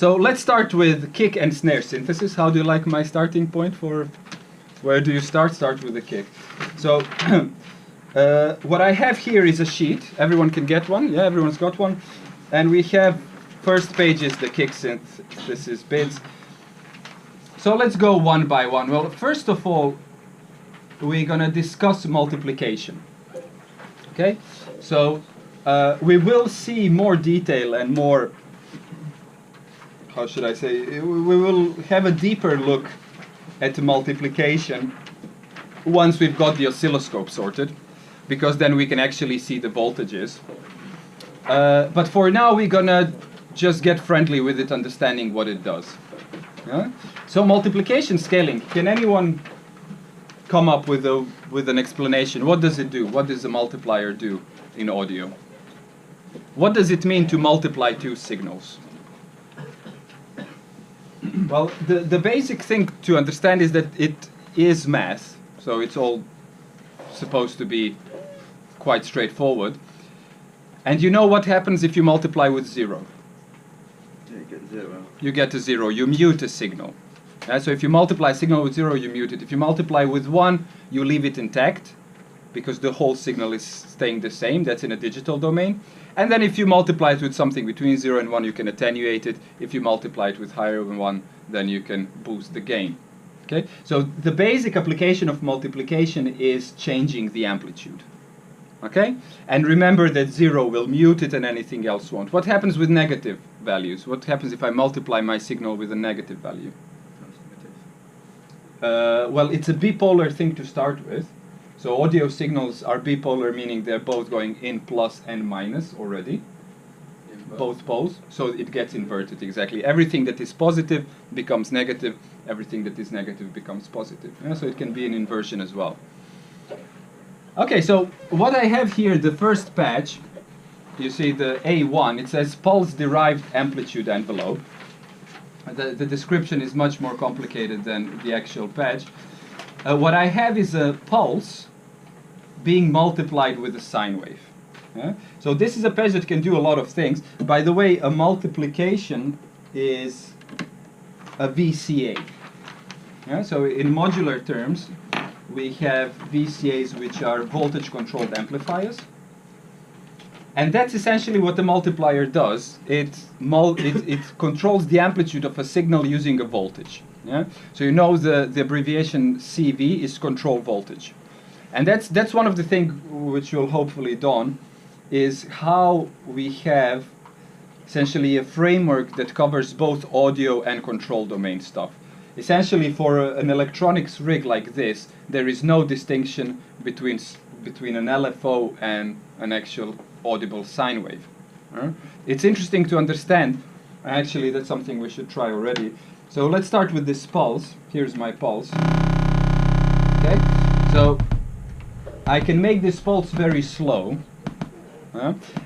So let's start with kick and snare synthesis. How do you like my starting point for where do you start? Start with the kick. So what I have here is a sheet. Everyone can get one. Yeah, everyone's got one. And we have first page is the kick synthesis bits. So let's go one by one. Well, first of all, we're going to discuss multiplication. Okay? So we will see more detail and more, how should I say, we will have a deeper look at multiplication once we've got the oscilloscope sorted, because then we can actually see the voltages. But for now, we're going to just get friendly with it, understanding what it does. Yeah? So multiplication scaling, can anyone come up with an explanation? What does it do? What does a multiplier do in audio? What does it mean to multiply two signals? Well, the basic thing to understand is that it is math, so it's all supposed to be quite straightforward. And you know what happens if you multiply with 0? You get 0. You get a 0. You mute a signal. So if you multiply a signal with 0, you mute it. If you multiply with 1, you leave it intact, because the whole signal is staying the same. That's in a digital domain. And then if you multiply it with something between 0 and 1, you can attenuate it. If you multiply it with higher than 1, then you can boost the gain. Okay? So the basic application of multiplication is changing the amplitude. Okay? And remember that 0 will mute it and anything else won't. What happens with negative values? What happens if I multiply my signal with a negative value? Well, it's a bipolar thing to start with. So audio signals are bipolar, meaning they're both going in plus and minus already. Both poles. So it gets inverted, exactly. Everything that is positive becomes negative. Everything that is negative becomes positive. Yeah, so it can be an inversion as well. Okay, so what I have here, the first patch, you see the A1, it says pulse-derived amplitude envelope. The description is much more complicated than the actual patch. What I have is a pulse being multiplied with a sine wave. Yeah? So this is a patch that can do a lot of things. By the way, a multiplication is a VCA. Yeah? So in modular terms, we have VCAs, which are voltage-controlled amplifiers. And that's essentially what the multiplier does. It controls the amplitude of a signal using a voltage. Yeah? So you know the abbreviation CV is control voltage. And that's one of the things which will hopefully dawn, is how we have essentially a framework that covers both audio and control domain stuff. Essentially, for an electronics rig like this, there is no distinction between an LFO and an actual audible sine wave. It's interesting to understand. Actually, that's something we should try already. So let's start with this pulse. Here's my pulse. Okay, so I can make this pulse very slow.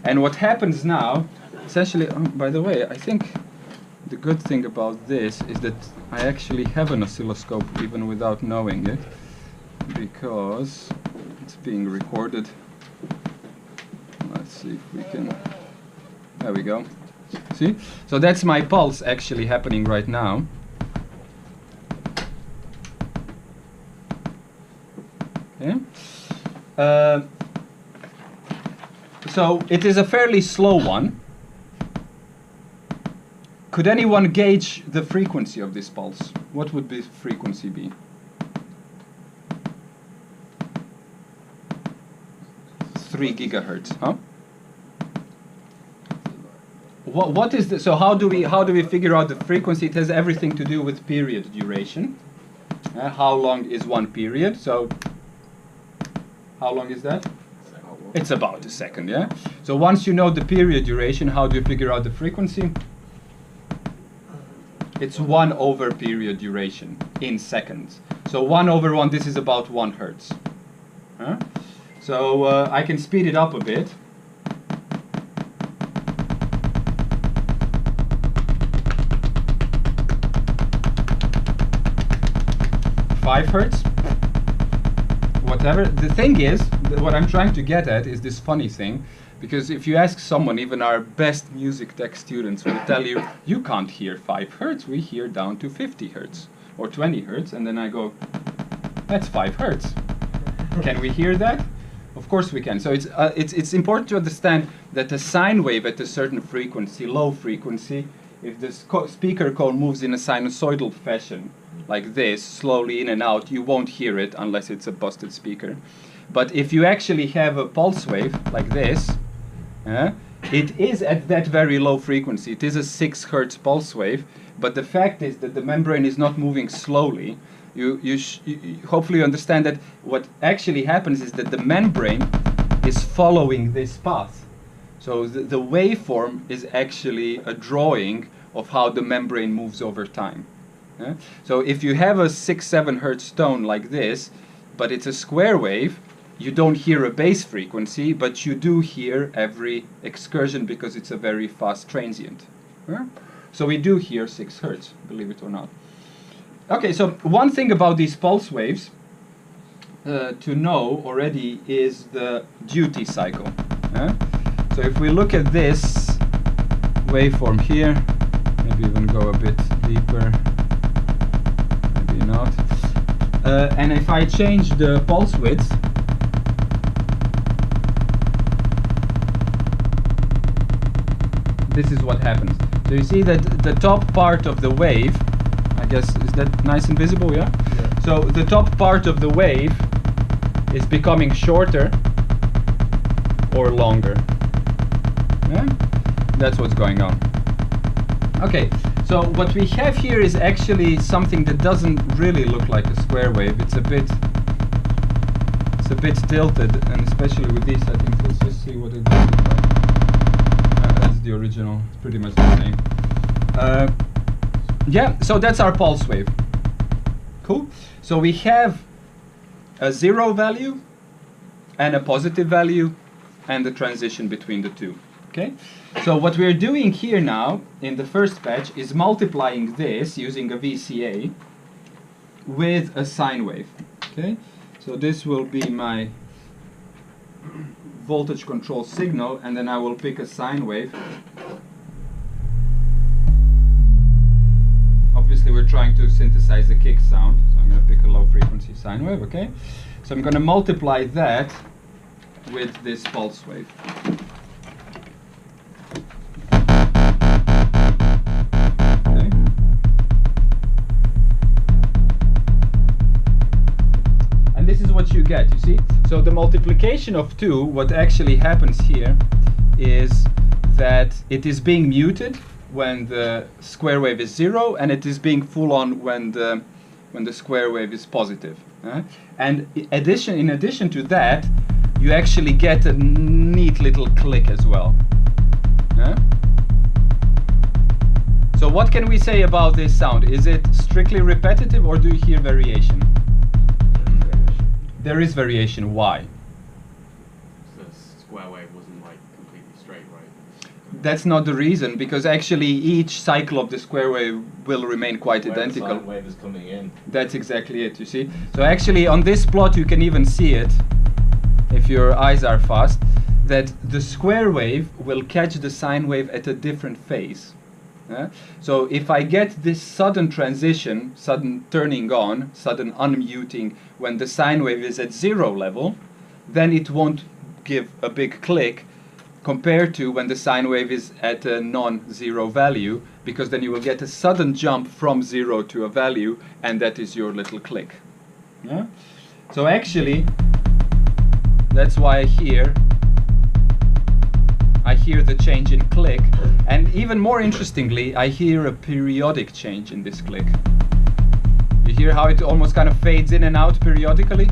And what happens now, essentially, by the way, I think the good thing about this is that I actually have an oscilloscope even without knowing it, because it's being recorded. Let's see if we can, there we go. See? So that's my pulse actually happening right now. Okay. So it is a fairly slow one. Could anyone gauge the frequency of this pulse? What would this frequency be? Three gigahertz, huh? What is the, so how do we figure out the frequency? It has everything to do with period duration. How long is one period? So how long is that? It's about a second, yeah? So once you know the period duration, how do you figure out the frequency? It's 1 over period duration in seconds. So 1 over 1, this is about 1 hertz. So I can speed it up a bit. Five hertz. Whatever. The thing is, what I'm trying to get at is this funny thing, Because if you ask someone, even our best music tech students will tell you, you can't hear 5 hertz, we hear down to 50 hertz or 20 hertz, and then I go, that's 5 hertz. Can we hear that? Of course we can. So it's important to understand that a sine wave at a certain frequency, low frequency, if the speaker cone moves in a sinusoidal fashion, like this, slowly in and out, you won't hear it unless it's a busted speaker. But if you actually have a pulse wave, like this, it is at that very low frequency. It is a 6 hertz pulse wave, but the fact is that the membrane is not moving slowly. You hopefully understand that what actually happens is that the membrane is following this path. So the waveform is actually a drawing of how the membrane moves over time. So if you have a 6-7 hertz tone like this, but it's a square wave, you don't hear a bass frequency, but you do hear every excursion because it's a very fast transient. So we do hear 6 hertz, believe it or not. Okay, so one thing about these pulse waves to know already is the duty cycle. So if we look at this waveform here, maybe even go a bit deeper, maybe not. And if I change the pulse width, this is what happens. So you see that the top part of the wave, I guess, is that nice and visible, yeah? Yeah. So the top part of the wave is becoming shorter or longer. Yeah? That's what's going on. Okay, so what we have here is actually something that doesn't really look like a square wave. It's a bit tilted, and especially with these settings, let's just see what it does look like. That's the original, it's pretty much the same. Yeah, so that's our pulse wave. Cool. So we have a 0 value and a positive value and the transition between the two. Okay. So what we're doing here now in the first patch is multiplying this using a VCA with a sine wave. Okay. So this will be my voltage control signal, and then I will pick a sine wave. Obviously we're trying to synthesize the kick sound, so I'm going to pick a low frequency sine wave, okay? So I'm going to multiply that with this pulse wave. Okay. And this is what you get, you see? So the multiplication of 2, what actually happens here is that it is being muted when the square wave is 0, and it is being full on when the square wave is positive. And in addition to that, you actually get a neat little click as well. So what can we say about this sound? Is it strictly repetitive, or do you hear variation? There is variation. Why? The square wave wasn't like completely straight, right? That's not the reason, because actually each cycle of the square wave will remain quite identical. The sine wave is coming in. That's exactly it, you see. So actually on this plot you can even see it, if your eyes are fast, that the square wave will catch the sine wave at a different phase. So if I get this sudden transition, sudden turning on, sudden unmuting when the sine wave is at 0 level, then it won't give a big click compared to when the sine wave is at a non-zero value, because then you will get a sudden jump from 0 to a value, and that is your little click. Yeah? So actually, that's why I hear the change in click, and even more interestingly, I hear a periodic change in this click. You hear how it almost kind of fades in and out periodically?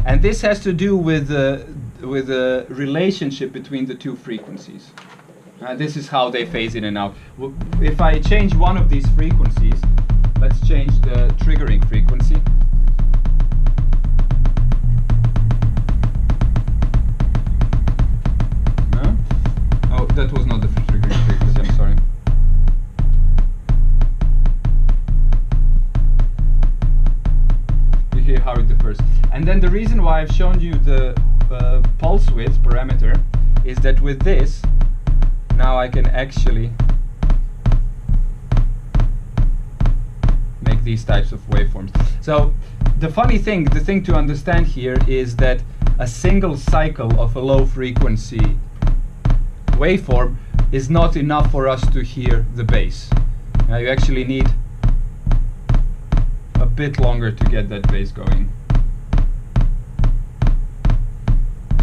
And this has to do with the relationship between the two frequencies. This is how they phase in and out. If I change one of these frequencies, let's change the triggering frequency. Oh, that was not the triggering frequency, I'm sorry. You hear how it differs. And then the reason why I've shown you the pulse width parameter is that with this, now I can actually make these types of waveforms. So the funny thing, the thing to understand here is that a single cycle of a low frequency waveform is not enough for us to hear the bass. Now you actually need a bit longer to get that bass going.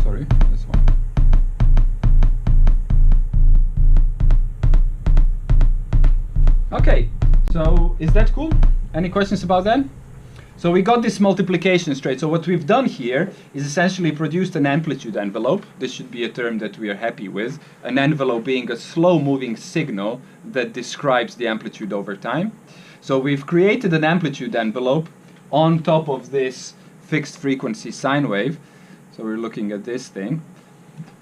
Sorry, this one. Okay, so is that cool? Any questions about that? So we got this multiplication straight. So what we've done here is essentially produced an amplitude envelope. This should be a term that we are happy with. An envelope being a slow-moving signal that describes the amplitude over time. So we've created an amplitude envelope on top of this fixed frequency sine wave. So we're looking at this thing.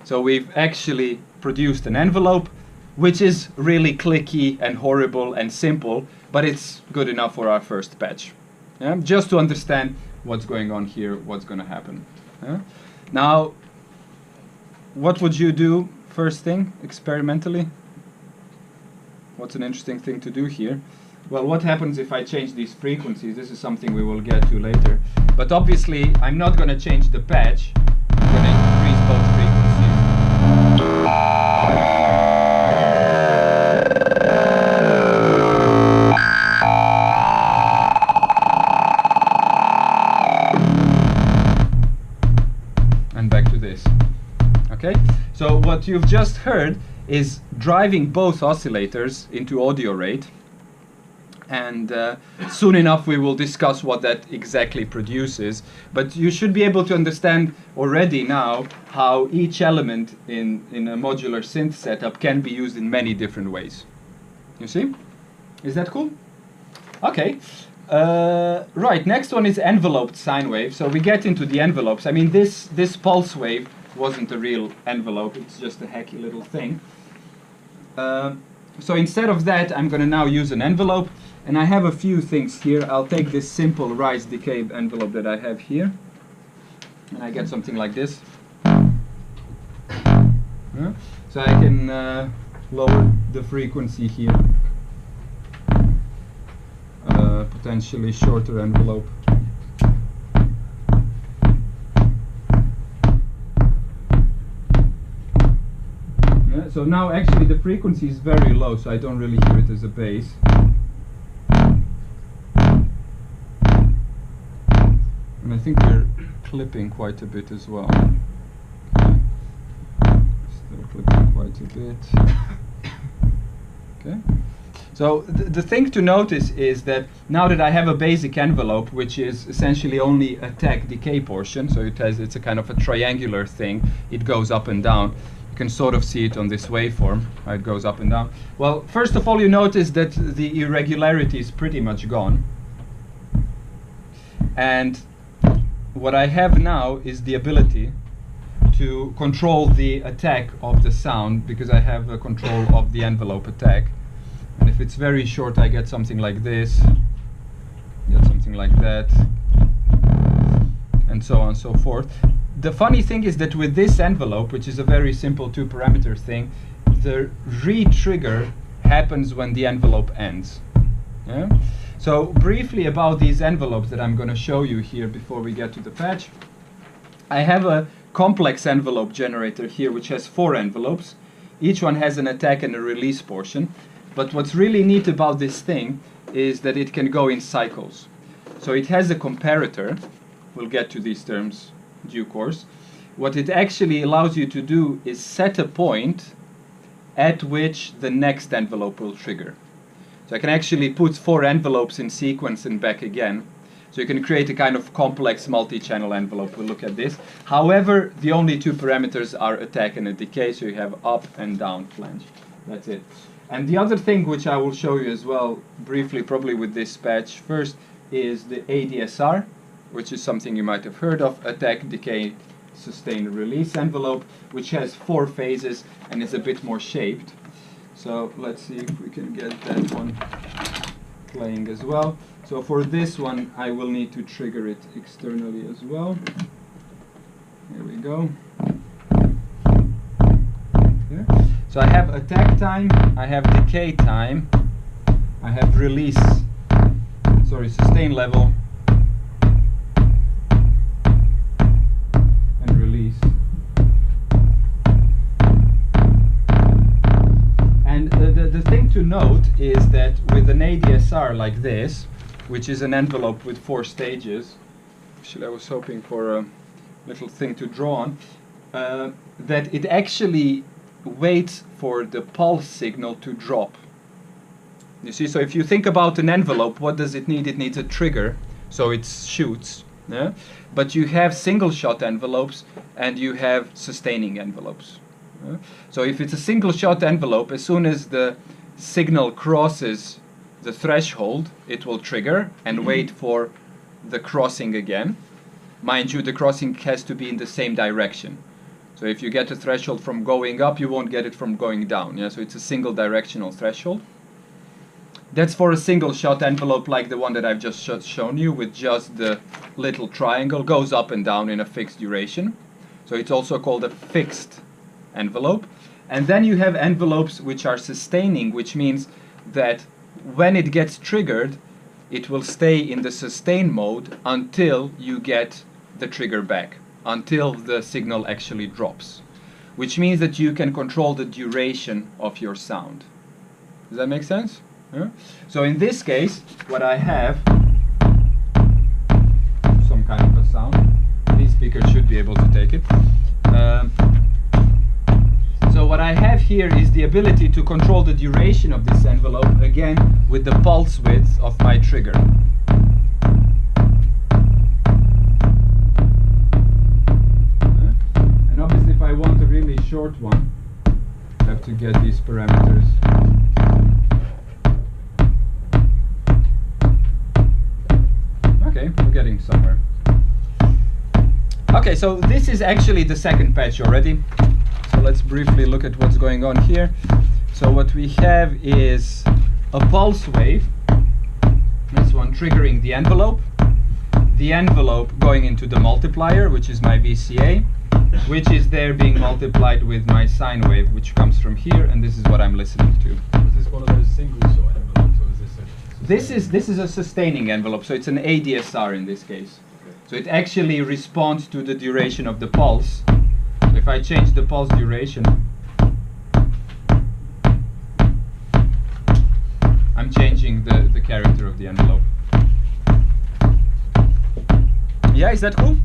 So we've actually produced an envelope which is really clicky and horrible and simple, but it's good enough for our first patch. Yeah? Just to understand what's going on here, what's going to happen. Yeah? Now, what would you do first thing, experimentally? What's an interesting thing to do here? Well, what happens if I change these frequencies? This is something we will get to later. But obviously, I'm not going to change the patch. I'm going to increase both frequencies. And back to this. Okay? So what you've just heard is driving both oscillators into audio rate. And soon enough we will discuss what that exactly produces. But you should be able to understand already now how each element in a modular synth setup can be used in many different ways. You see? Is that cool? Okay. Right, next one is enveloped sine wave. So we get into the envelopes. I mean, this pulse wave wasn't a real envelope. It's just a hacky little thing. So instead of that, I'm going to now use an envelope. And I have a few things here. I'll take this simple rise decay envelope that I have here. And I get something like this. Yeah. So I can lower the frequency here. Potentially shorter envelope. Yeah, so now actually the frequency is very low, so I don't really hear it as a bass. And I think we're clipping quite a bit as well. Okay. Still clipping quite a bit. Okay. So the thing to notice is that now that I have a basic envelope, which is essentially only a attack decay portion, so it's a kind of a triangular thing, it goes up and down. You can sort of see it on this waveform, how it goes up and down. Well, first of all, you notice that the irregularity is pretty much gone. And what I have now is the ability to control the attack of the sound, because I have a control of the envelope attack. And if it's very short, I get something like this, get something like that, and so on and so forth. The funny thing is that with this envelope, which is a very simple two-parameter thing, the re-trigger happens when the envelope ends. Yeah? So briefly about these envelopes that I'm going to show you here before we get to the patch. I have a complex envelope generator here which has 4 envelopes. Each one has an attack and a release portion. But what's really neat about this thing is that it can go in cycles. So it has a comparator. We'll get to these terms in due course. What it actually allows you to do is set a point at which the next envelope will trigger. So I can actually put 4 envelopes in sequence and back again. So you can create a kind of complex multi-channel envelope. We'll look at this. However, the only 2 parameters are attack and a decay, so you have up and down flange. That's it. And the other thing which I will show you as well, briefly, probably with this patch first, is the ADSR, which is something you might have heard of, attack, decay, sustain, release envelope, which has 4 phases and is a bit more shaped. So let's see if we can get that one playing as well. So for this one, I will need to trigger it externally as well. Here we go. Okay. So I have attack time, I have decay time, I have release, sorry, sustain level, and release. And the thing to note is that with an ADSR like this, which is an envelope with 4 stages, actually I was hoping for a little thing to draw on, that it actually waits for the pulse signal to drop. You see, so if you think about an envelope, what does it need? It needs a trigger, so it shoots. Yeah? But you have single shot envelopes and you have sustaining envelopes. Yeah? So if it's a single shot envelope, as soon as the signal crosses the threshold, it will trigger and wait for the crossing again. Mind you, the crossing has to be in the same direction. So if you get a threshold from going up, you won't get it from going down. Yeah? So it's a single directional threshold. That's for a single shot envelope like the one that I've just shown you, with just the little triangle, goes up and down in a fixed duration. So it's also called a fixed envelope. And then you have envelopes which are sustaining, which means that when it gets triggered, it will stay in the sustain mode until you get the trigger back, until the signal actually drops, which means that you can control the duration of your sound. Does that make sense? Yeah? So in this case, what I have, some kind of a sound. These speakers should be able to take it. So what I have here is the ability to control the duration of this envelope, again with the pulse width of my trigger. And obviously if I want a really short one, I have to get these parameters. Okay, we're getting somewhere. Okay, so this is actually the second patch already. So let's briefly look at what's going on here. So what we have is a pulse wave, this one triggering the envelope going into the multiplier, which is my VCA, which is there being multiplied with my sine wave, which comes from here, and this is what I'm listening to. Is this one of those single shot envelopes, or is this a... This is a sustaining envelope, so it's an ADSR in this case. Okay. So it actually responds to the duration of the pulse. If I change the pulse duration, I'm changing the character of the envelope. Yeah, is that cool?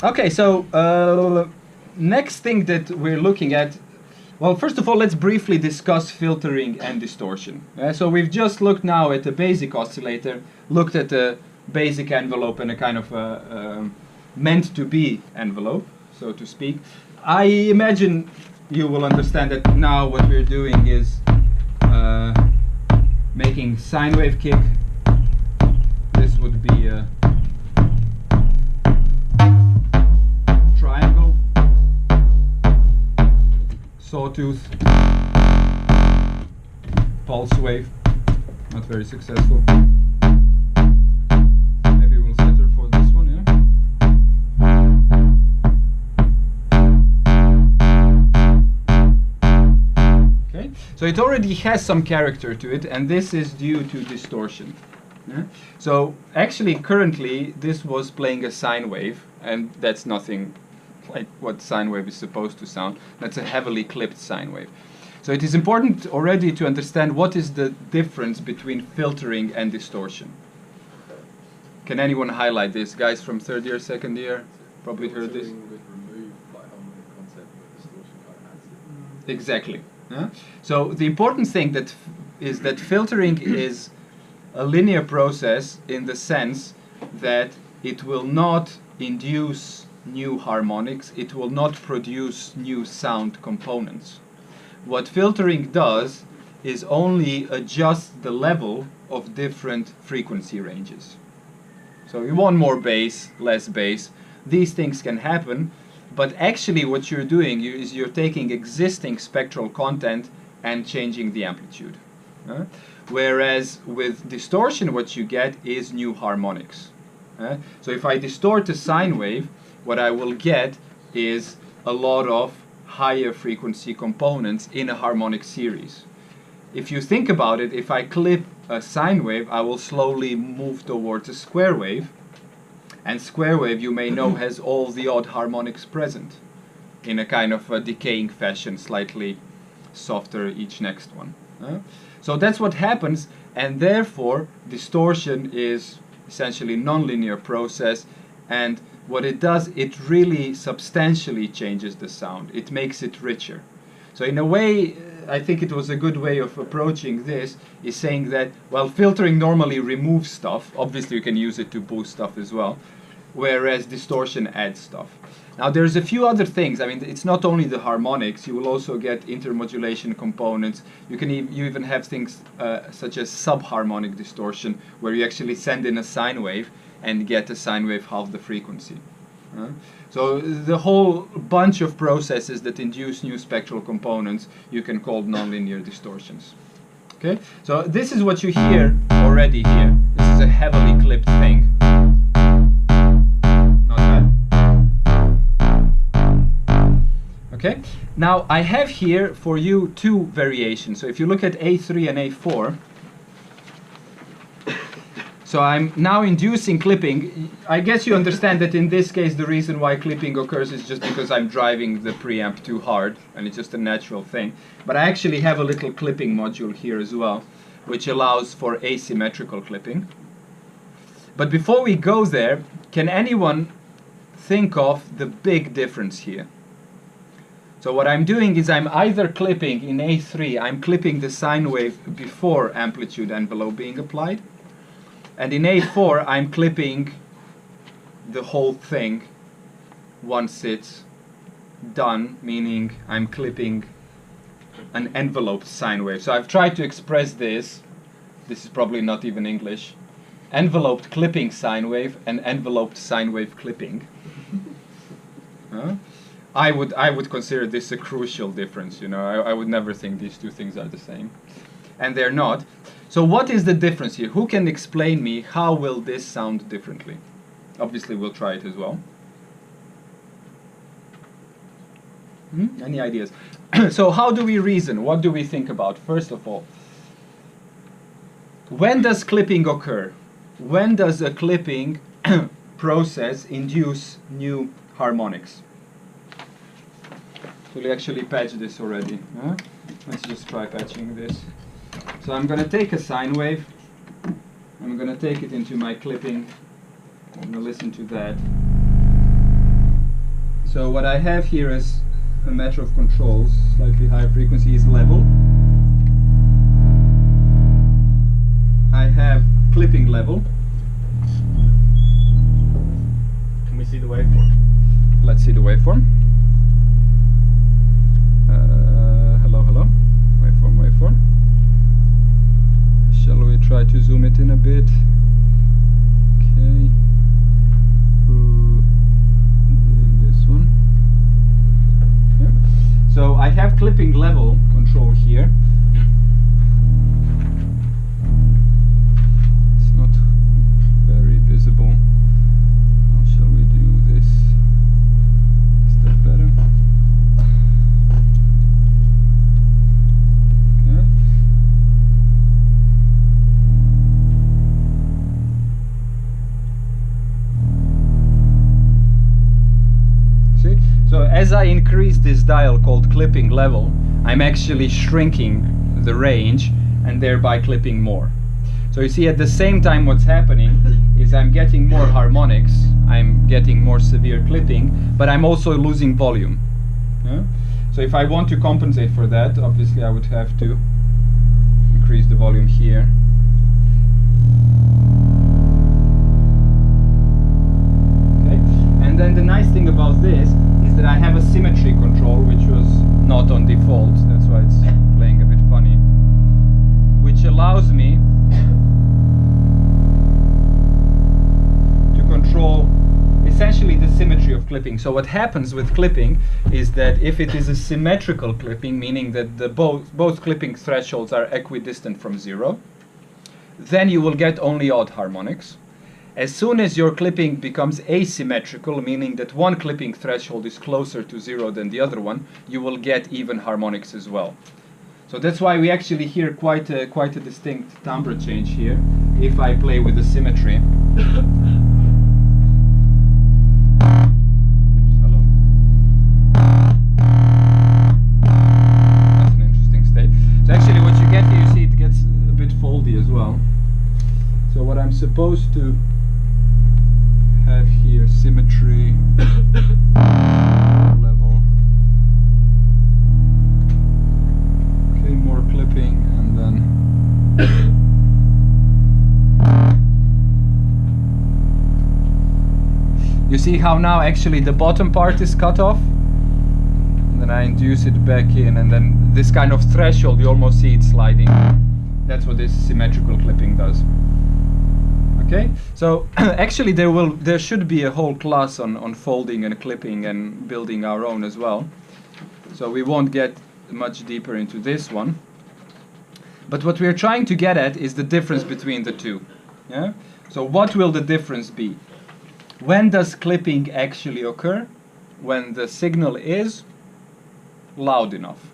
Okay, so next thing that we're looking at, well, first of all, let's briefly discuss filtering and distortion. So we've just looked now at a basic oscillator, looked at a basic envelope and a kind of meant to be envelope, so to speak. I imagine you will understand that now what we're doing is making sine wave kick. This would be a triangle, sawtooth, pulse wave, not very successful. Maybe we'll settle for this one, yeah? Okay, so it already has some character to it, and this is due to distortion. Yeah? So actually currently this was playing a sine wave, and that's nothing like what sine wave is supposed to sound. That's a heavily clipped sine wave. So it is important already to understand what is the difference between filtering and distortion. Can anyone highlight this? Guys from third year, second year, probably heard this. Would remove like harmonic content, but distortion kind of adds it. Exactly. Yeah? So the important thing is that filtering is a linear process in the sense that it will not induce new harmonics, it will not produce new sound components. What filtering does is only adjust the level of different frequency ranges. So you want more bass, less bass, these things can happen, but actually what you're doing is you're taking existing spectral content and changing the amplitude. Whereas with distortion, what you get is new harmonics. So if I distort a sine wave, what I will get is a lot of higher frequency components in a harmonic series. If you think about it, if I clip a sine wave, I will slowly move towards a square wave. And square wave, you may know, has all the odd harmonics present in a kind of a decaying fashion, slightly softer each next one. So that's what happens, and therefore distortion is essentially non-linear process, and what it does, it really substantially changes the sound. It makes it richer. So in a way, I think it was a good way of approaching this, is saying that, well, filtering normally removes stuff. Obviously you can use it to boost stuff as well, whereas distortion adds stuff. Now there's a few other things. I mean, it's not only the harmonics, you will also get intermodulation components. You can you even have things such as subharmonic distortion, where you actually send in a sine wave and get a sine wave half the frequency. So the whole bunch of processes that induce new spectral components you can call nonlinear distortions. Okay, so this is what you hear already here. This is a heavily clipped thing. Not bad. Okay, now I have here for you two variations. So if you look at A3 and A4, so I'm now inducing clipping. I guess you understand that in this case the reason why clipping occurs is just because I'm driving the preamp too hard, and it's just a natural thing. But I actually have a little clipping module here as well, which allows for asymmetrical clipping. But before we go there, can anyone think of the big difference here? So what I'm doing is I'm either clipping in A3, I'm clipping the sine wave before amplitude envelope being applied, and in A4 I'm clipping the whole thing once it's done, meaning I'm clipping an enveloped sine wave. So I've tried to express this is probably not even English, enveloped clipping sine wave and enveloped sine wave clipping. I would consider this a crucial difference, you know. I would never think these two things are the same. And they're not. So what is the difference here? Who can explain me how will this sound differently? Obviously we'll try it as well. Any ideas? So how do we reason? What do we think about? First of all, when does clipping occur? When does a clipping process induce new harmonics? We'll actually patch this already. Let's just try patching this. So I'm going to take a sine wave. I'm going to take it into my clipping. I'm going to listen to that. So what I have here is a matter of controls. Slightly higher frequency is level. I have clipping level. Can we see the waveform? Let's see the waveform. Hello. Waveform. Shall we try to zoom it in a bit? Okay. This one. Okay. So I have clipping level control here. It's not very visible. How shall we do this? Is that better? So as I increase this dial called clipping level, I'm actually shrinking the range and thereby clipping more. So you see at the same time what's happening is I'm getting more harmonics, I'm getting more severe clipping, but I'm also losing volume. So if I want to compensate for that, obviously I would have to increase the volume here. And then the nice thing about this is that I have a symmetry control, which was not on default, that's why it's playing a bit funny, which allows me to control essentially the symmetry of clipping. So what happens with clipping is that if it is a symmetrical clipping, meaning that the both clipping thresholds are equidistant from 0, then you will get only odd harmonics. As soon as your clipping becomes asymmetrical, meaning that one clipping threshold is closer to 0 than the other one, you will get even harmonics as well. So that's why we actually hear quite a distinct timbre change here if I play with the symmetry. Hello. That's an interesting state. So actually what you get here, you see it gets a bit foldy as well. So what I'm supposed to have here, symmetry, level, okay, more clipping, and then you see how now actually the bottom part is cut off, and then I induce it back in, and then this kind of threshold, you almost see it sliding. That's what this symmetrical clipping does. Okay, so actually there should be a whole class on folding and clipping and building our own as well. So we won't get much deeper into this one. But what we're trying to get at is the difference between the two. Yeah? So what will the difference be? When does clipping actually occur? When the signal is loud enough.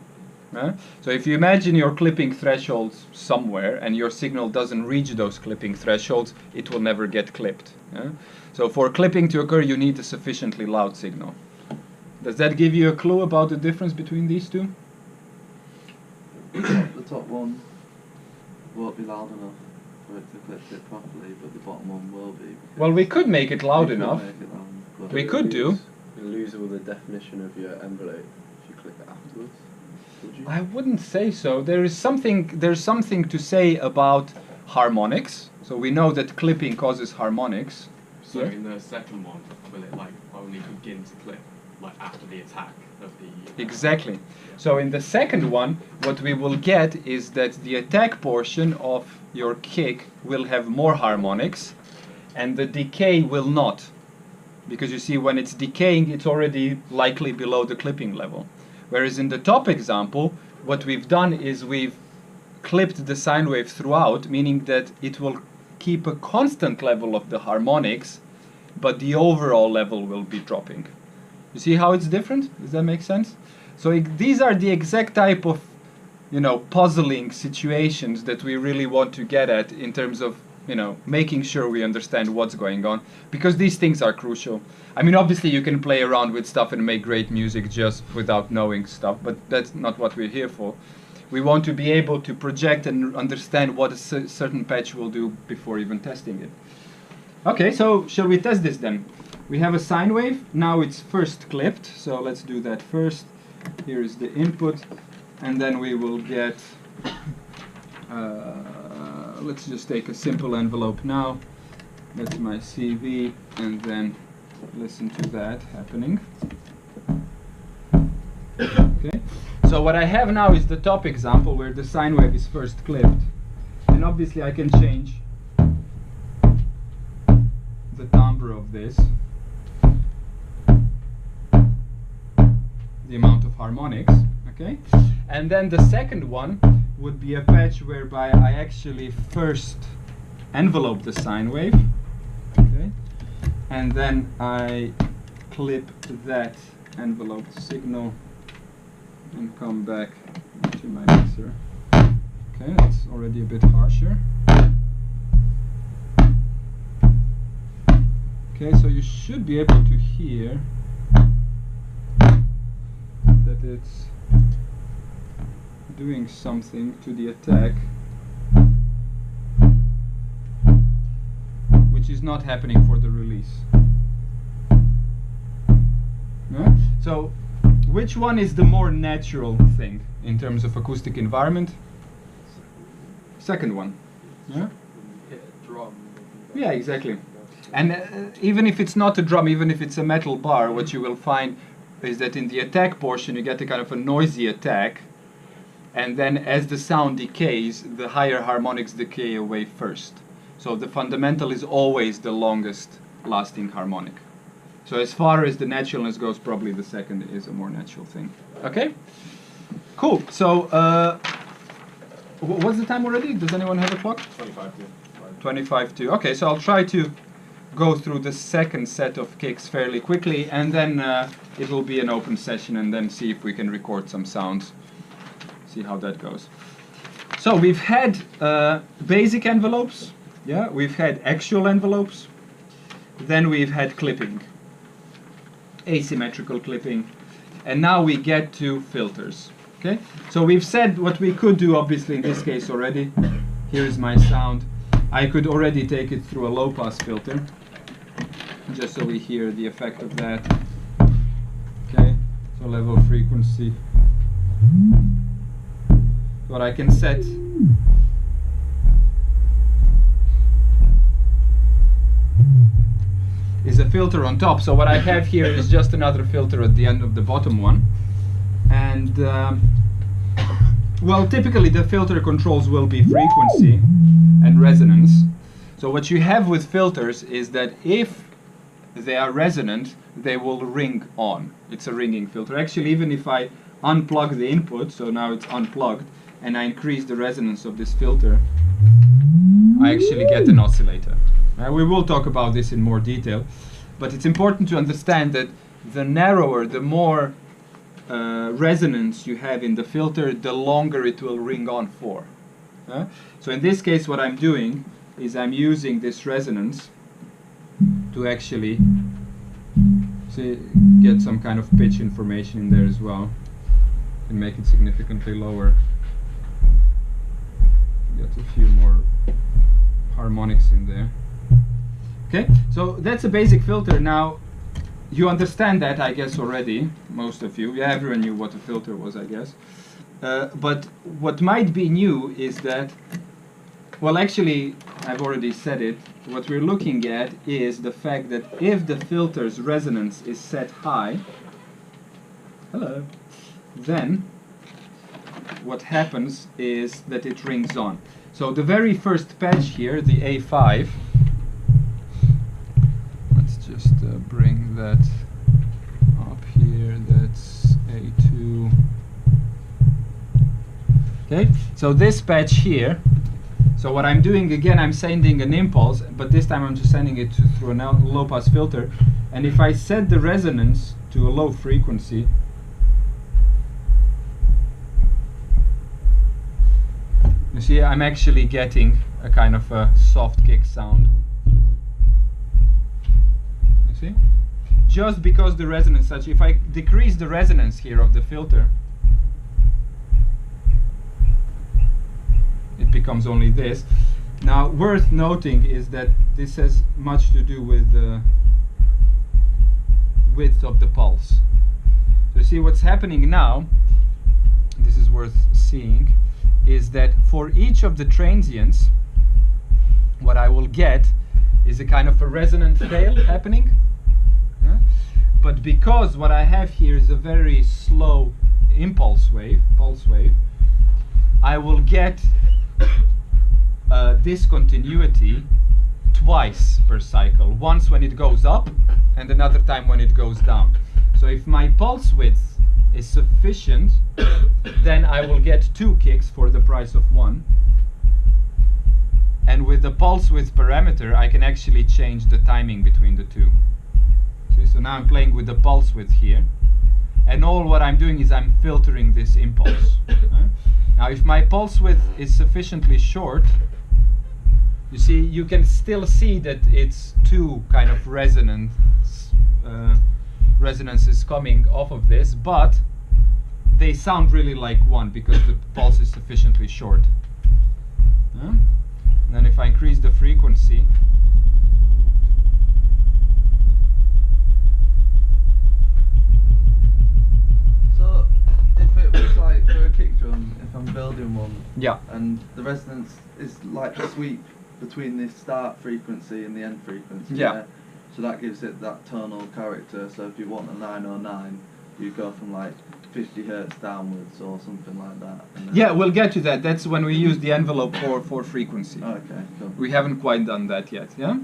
Yeah? So if you imagine your clipping thresholds somewhere and your signal doesn't reach those clipping thresholds, it will never get clipped. Yeah? So for clipping to occur, you need a sufficiently loud signal. Does that give you a clue about the difference between these two? The top one won't be loud enough for it to clip it properly, but the bottom one will be. Well, we could make it loud enough. Make it loud, but We could do. You lose all the definition of your envelope if you click it afterwards. Would you? I wouldn't say so. There's something to say about harmonics. So we know that clipping causes harmonics. So Yeah. in the second one, will it like only begin to clip like after the attack of the? Exactly. So in the second one, what we will get is that the attack portion of your kick will have more harmonics, and the decay will not. Because you see, when it's decaying, it's already likely below the clipping level. Whereas in the top example, what we've done is we've clipped the sine wave throughout, meaning that it will keep a constant level of the harmonics, but the overall level will be dropping. You see how it's different? Does that make sense? So these are the exact type of, puzzling situations that we really want to get at in terms of, making sure we understand what's going on, because these things are crucial. I mean, obviously you can play around with stuff and make great music just without knowing stuff, but that's not what we're here for. We want to be able to project and understand what a certain patch will do before even testing it. Okay, so shall we test this then? We have a sine wave. Now it's first clipped, so let's do that first. Here is the input, and then we will get, let's just take a simple envelope now. That's my CV, and then listen to that happening. Okay, so what I have now is the top example where the sine wave is first clipped, and obviously I can change the timbre of this, the amount of harmonics, okay? And then the second one would be a patch whereby I actually first envelope the sine wave, okay? And then I clip that enveloped signal and come back to my mixer. Okay, that's already a bit harsher. Okay, so you should be able to hear that it's doing something to the attack, which is not happening for the release. Yeah? So, which one is the more natural thing in terms of acoustic environment? Second one. Yeah? Hit a drum. Yeah, exactly. And even if it's not a drum, even if it's a metal bar, what you will find is that in the attack portion you get a kind of a noisy attack, and then as the sound decays, the higher harmonics decay away first. So the fundamental is always the longest lasting harmonic. So as far as the naturalness goes, probably the second is a more natural thing. Okay? Cool. So, what's the time already? Does anyone have a clock? 25 to 25 to. Okay, so I'll try to go through the second set of kicks fairly quickly, and then it will be an open session, and then see if we can record some sounds. See how that goes. So we've had basic envelopes. Yeah, we've had actual envelopes. Then we've had clipping, asymmetrical clipping, and now we get to filters. Okay, so we've said what we could do, obviously, in this case already. Here is my sound. I could already take it through a low-pass filter, just so we hear the effect of that. Okay, so level frequency. What I can set is a filter on top. So what I have here is just another filter at the end of the bottom one. And well, typically the filter controls will be frequency and resonance. So what you have with filters is that if they are resonant, they will ring on. It's a ringing filter. Actually, even if I unplug the input, so now it's unplugged, and I increase the resonance of this filter, I actually get an oscillator. We will talk about this in more detail, but it's important to understand that the narrower, the more resonance you have in the filter, the longer it will ring on for. So in this case, what I'm doing is I'm using this resonance to actually get some kind of pitch information in there as well, and make it significantly lower. Get a few more harmonics in there. Okay, so that's a basic filter. Now, you understand that, I guess, already, most of you. Yeah, everyone knew what a filter was, I guess. But what might be new is that, well, actually, I've already said it. What we're looking at is the fact that if the filter's resonance is set high, hello, then what happens is that it rings on. So the very first patch here, the A5, let's just bring that up here, that's A2. Okay, so this patch here, so what I'm doing again, I'm sending an impulse, but this time I'm just sending it through a low-pass filter, and if I set the resonance to a low frequency, you see, I'm actually getting a kind of a soft kick sound. You see? Just because the resonance is such, if I decrease the resonance here of the filter, it becomes only this. Now, worth noting is that this has much to do with the width of the pulse. So you see what's happening now, this is worth seeing, is that for each of the transients, what I will get is a kind of a resonant tail happening. But because what I have here is a very slow impulse wave, pulse wave, I will get discontinuity twice per cycle. Once when it goes up, and another time when it goes down. So if my pulse width is sufficient, then I will get 2 kicks for the price of 1. And with the pulse width parameter, I can actually change the timing between the two. See, so now I'm playing with the pulse width here, and all what I'm doing is I'm filtering this impulse. Now, if my pulse width is sufficiently short, you see, you can still see that it's 2 kind of resonances coming off of this, but they sound really like 1 because the pulse is sufficiently short. And then if I increase the frequency, so if it was like for a kick drum, if I'm building one, yeah, and the resonance is like the sweep between the start frequency and the end frequency, yeah. So that gives it that tonal character. So if you want a 909, you go from like 50 hertz downwards or something like that. Yeah, we'll get to that. That's when we use the envelope for frequency. Oh, okay, cool. We haven't quite done that yet, yeah?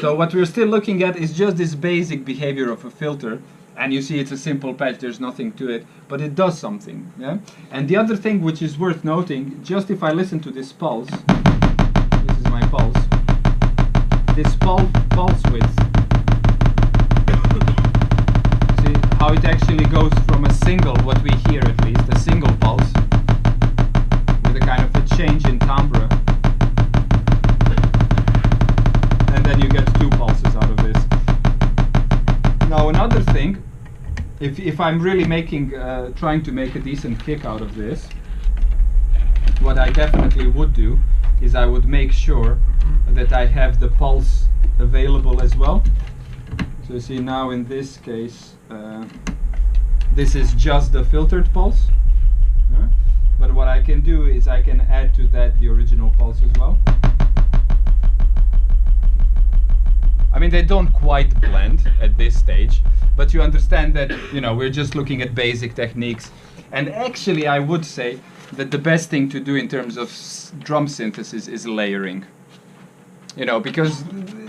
So what we're still looking at is just this basic behavior of a filter. And you see it's a simple patch, there's nothing to it, but it does something. Yeah? And the other thing which is worth noting, just if I listen to this pulse, this is my pulse, this pulse width, see how it actually goes from a single, what we hear at least, a single pulse, with a kind of a change in timbre, and then you get two pulses out of this. Now another thing, if I'm really trying to make a decent kick out of this, what I definitely would do is I would make sure that I have the pulse available as well. So you see now in this case, this is just the filtered pulse. But what I can do is I can add to that the original pulse as well. I mean, they don't quite blend at this stage, but you understand that, you know, we're just looking at basic techniques. And actually, I would say that the best thing to do in terms of drum synthesis is layering. You know, because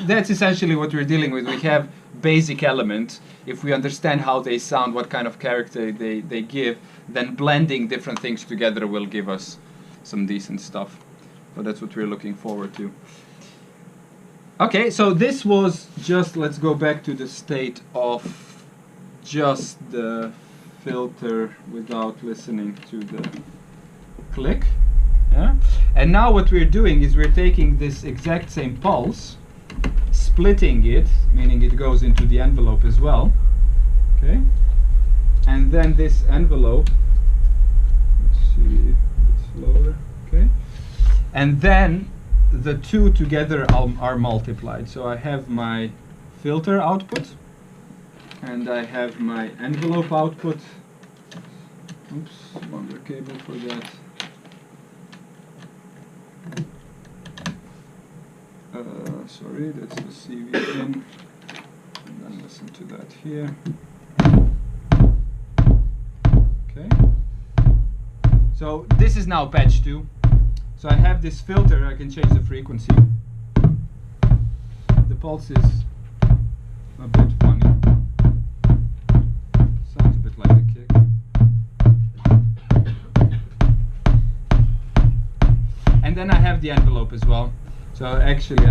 that's essentially what we're dealing with. We have basic elements. If we understand how they sound, what kind of character they give, then blending different things together will give us some decent stuff. So that's what we're looking forward to. Okay, so this was just, let's go back to the state of just the filter without listening to the click. Yeah? And now what we're doing is we're taking this exact same pulse, splitting it, meaning it goes into the envelope as well. Okay? And then this envelope, let's see, it's lower, okay? And then the two together are multiplied. So I have my filter output and I have my envelope output. Oops, longer cable for that. Sorry, that's the CV in. And then listen to that here. Okay. So this is now patch 2. So I have this filter, I can change the frequency. The pulse is a bit funny. Sounds a bit like a kick. And then I have the envelope as well. So actually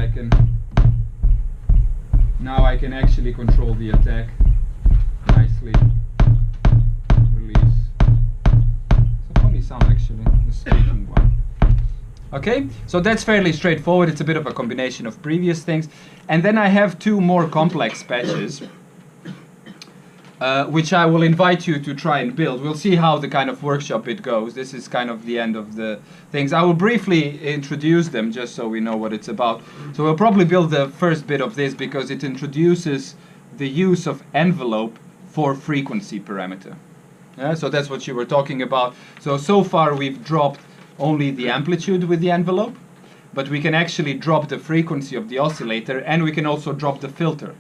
now I can actually control the attack nicely. Release. It's a funny sound actually, the speaking one. Okay, so that's fairly straightforward. It's a bit of a combination of previous things. And then I have two more complex patches, which I will invite you to try and build. We'll see how the kind of workshop it goes. This is kind of the end of the things. I will briefly introduce them just so we know what it's about. So we'll probably build the first bit of this because it introduces the use of envelope for frequency parameter. Yeah, so that's what you were talking about. So far we've dropped only the amplitude with the envelope, but we can actually drop the frequency of the oscillator, and we can also drop the filter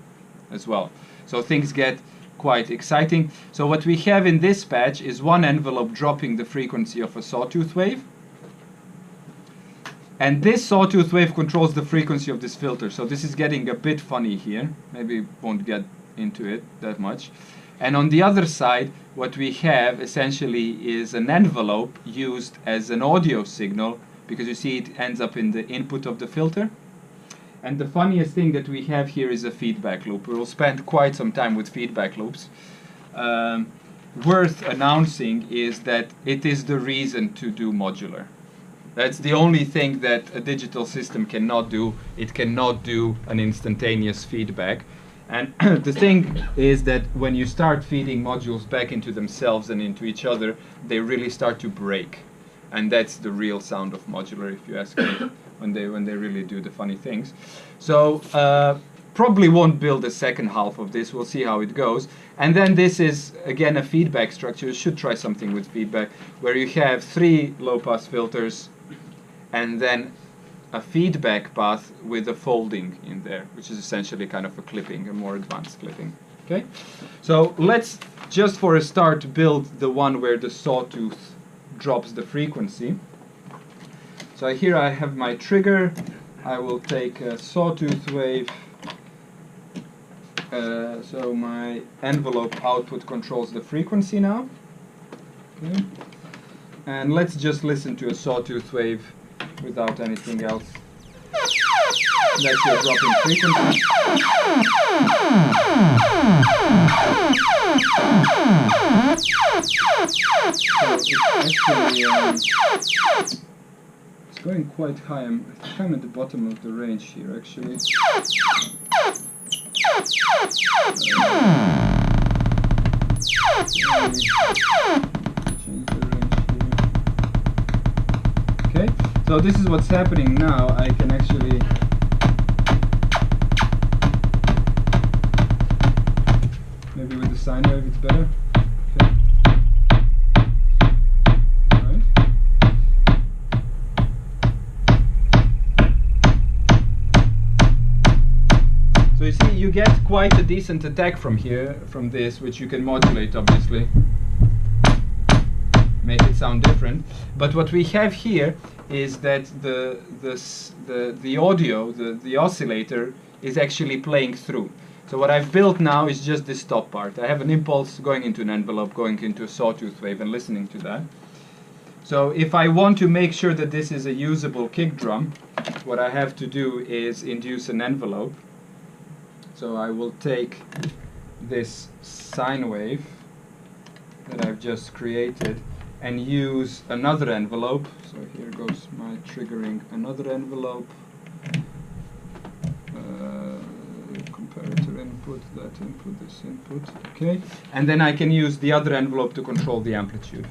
as well. So things get quite exciting. So what we have in this patch is one envelope dropping the frequency of a sawtooth wave, and this sawtooth wave controls the frequency of this filter. So this is getting a bit funny here. Maybe won't get into it that much. And on the other side, what we have essentially is an envelope used as an audio signal, because you see it ends up in the input of the filter. And the funniest thing that we have here is a feedback loop. We will spend quite some time with feedback loops. Worth announcing is that it is the reason to do modular. That's the only thing that a digital system cannot do. It cannot do an instantaneous feedback. And the thing is that when you start feeding modules back into themselves and into each other, they really start to break. And that's the real sound of modular, if you ask me, when they really do the funny things. So probably won't build the second half of this. We'll see how it goes. And then this is, again, a feedback structure. You should try something with feedback, where you have 3 low-pass filters and then a feedback path with a folding in there, which is essentially kind of a clipping, a more advanced clipping. Okay, so let's just for a start build the one where the sawtooth drops the frequency. So here I have my trigger. I will take a sawtooth wave So my envelope output controls the frequency now. Okay. And let's just listen to a sawtooth wave without anything else. That's your drop in frequency. So it's going quite high. I think I'm at the bottom of the range here actually. Change the range here. Okay, so this is what's happening now. I can actually maybe with the sine wave it's better. Okay. Right. So you see, you get quite a decent attack from here, from this, which you can modulate, obviously. Make it sound different. But what we have here is that the audio, the oscillator, is actually playing through. So what I've built now is just this top part. I have an impulse going into an envelope, going into a sawtooth wave, and listening to that. So if I want to make sure that this is a usable kick drum, what I have to do is induce an envelope. So I will take this sine wave that I've just created and use another envelope. So here goes my triggering another envelope. Comparator input, that input, this input. Okay, and then I can use the other envelope to control the amplitude.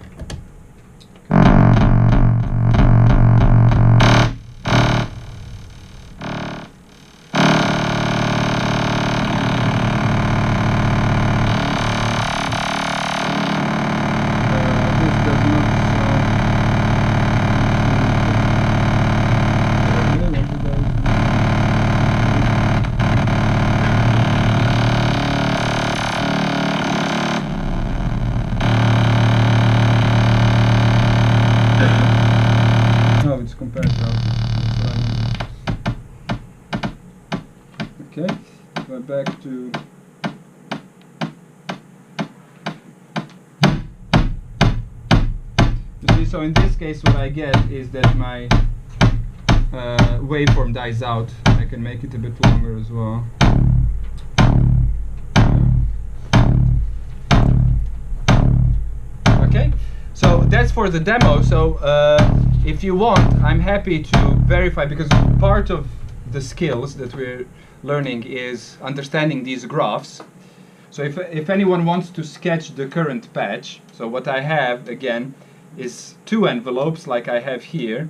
Okay, go back to you see, so in this case what I get is that my waveform dies out. I can make it a bit longer as well. Okay, so that's for the demo. So if you want, I'm happy to verify, because part of the skills that we're learning is understanding these graphs. So if anyone wants to sketch the current patch, so what I have again is two envelopes like I have here,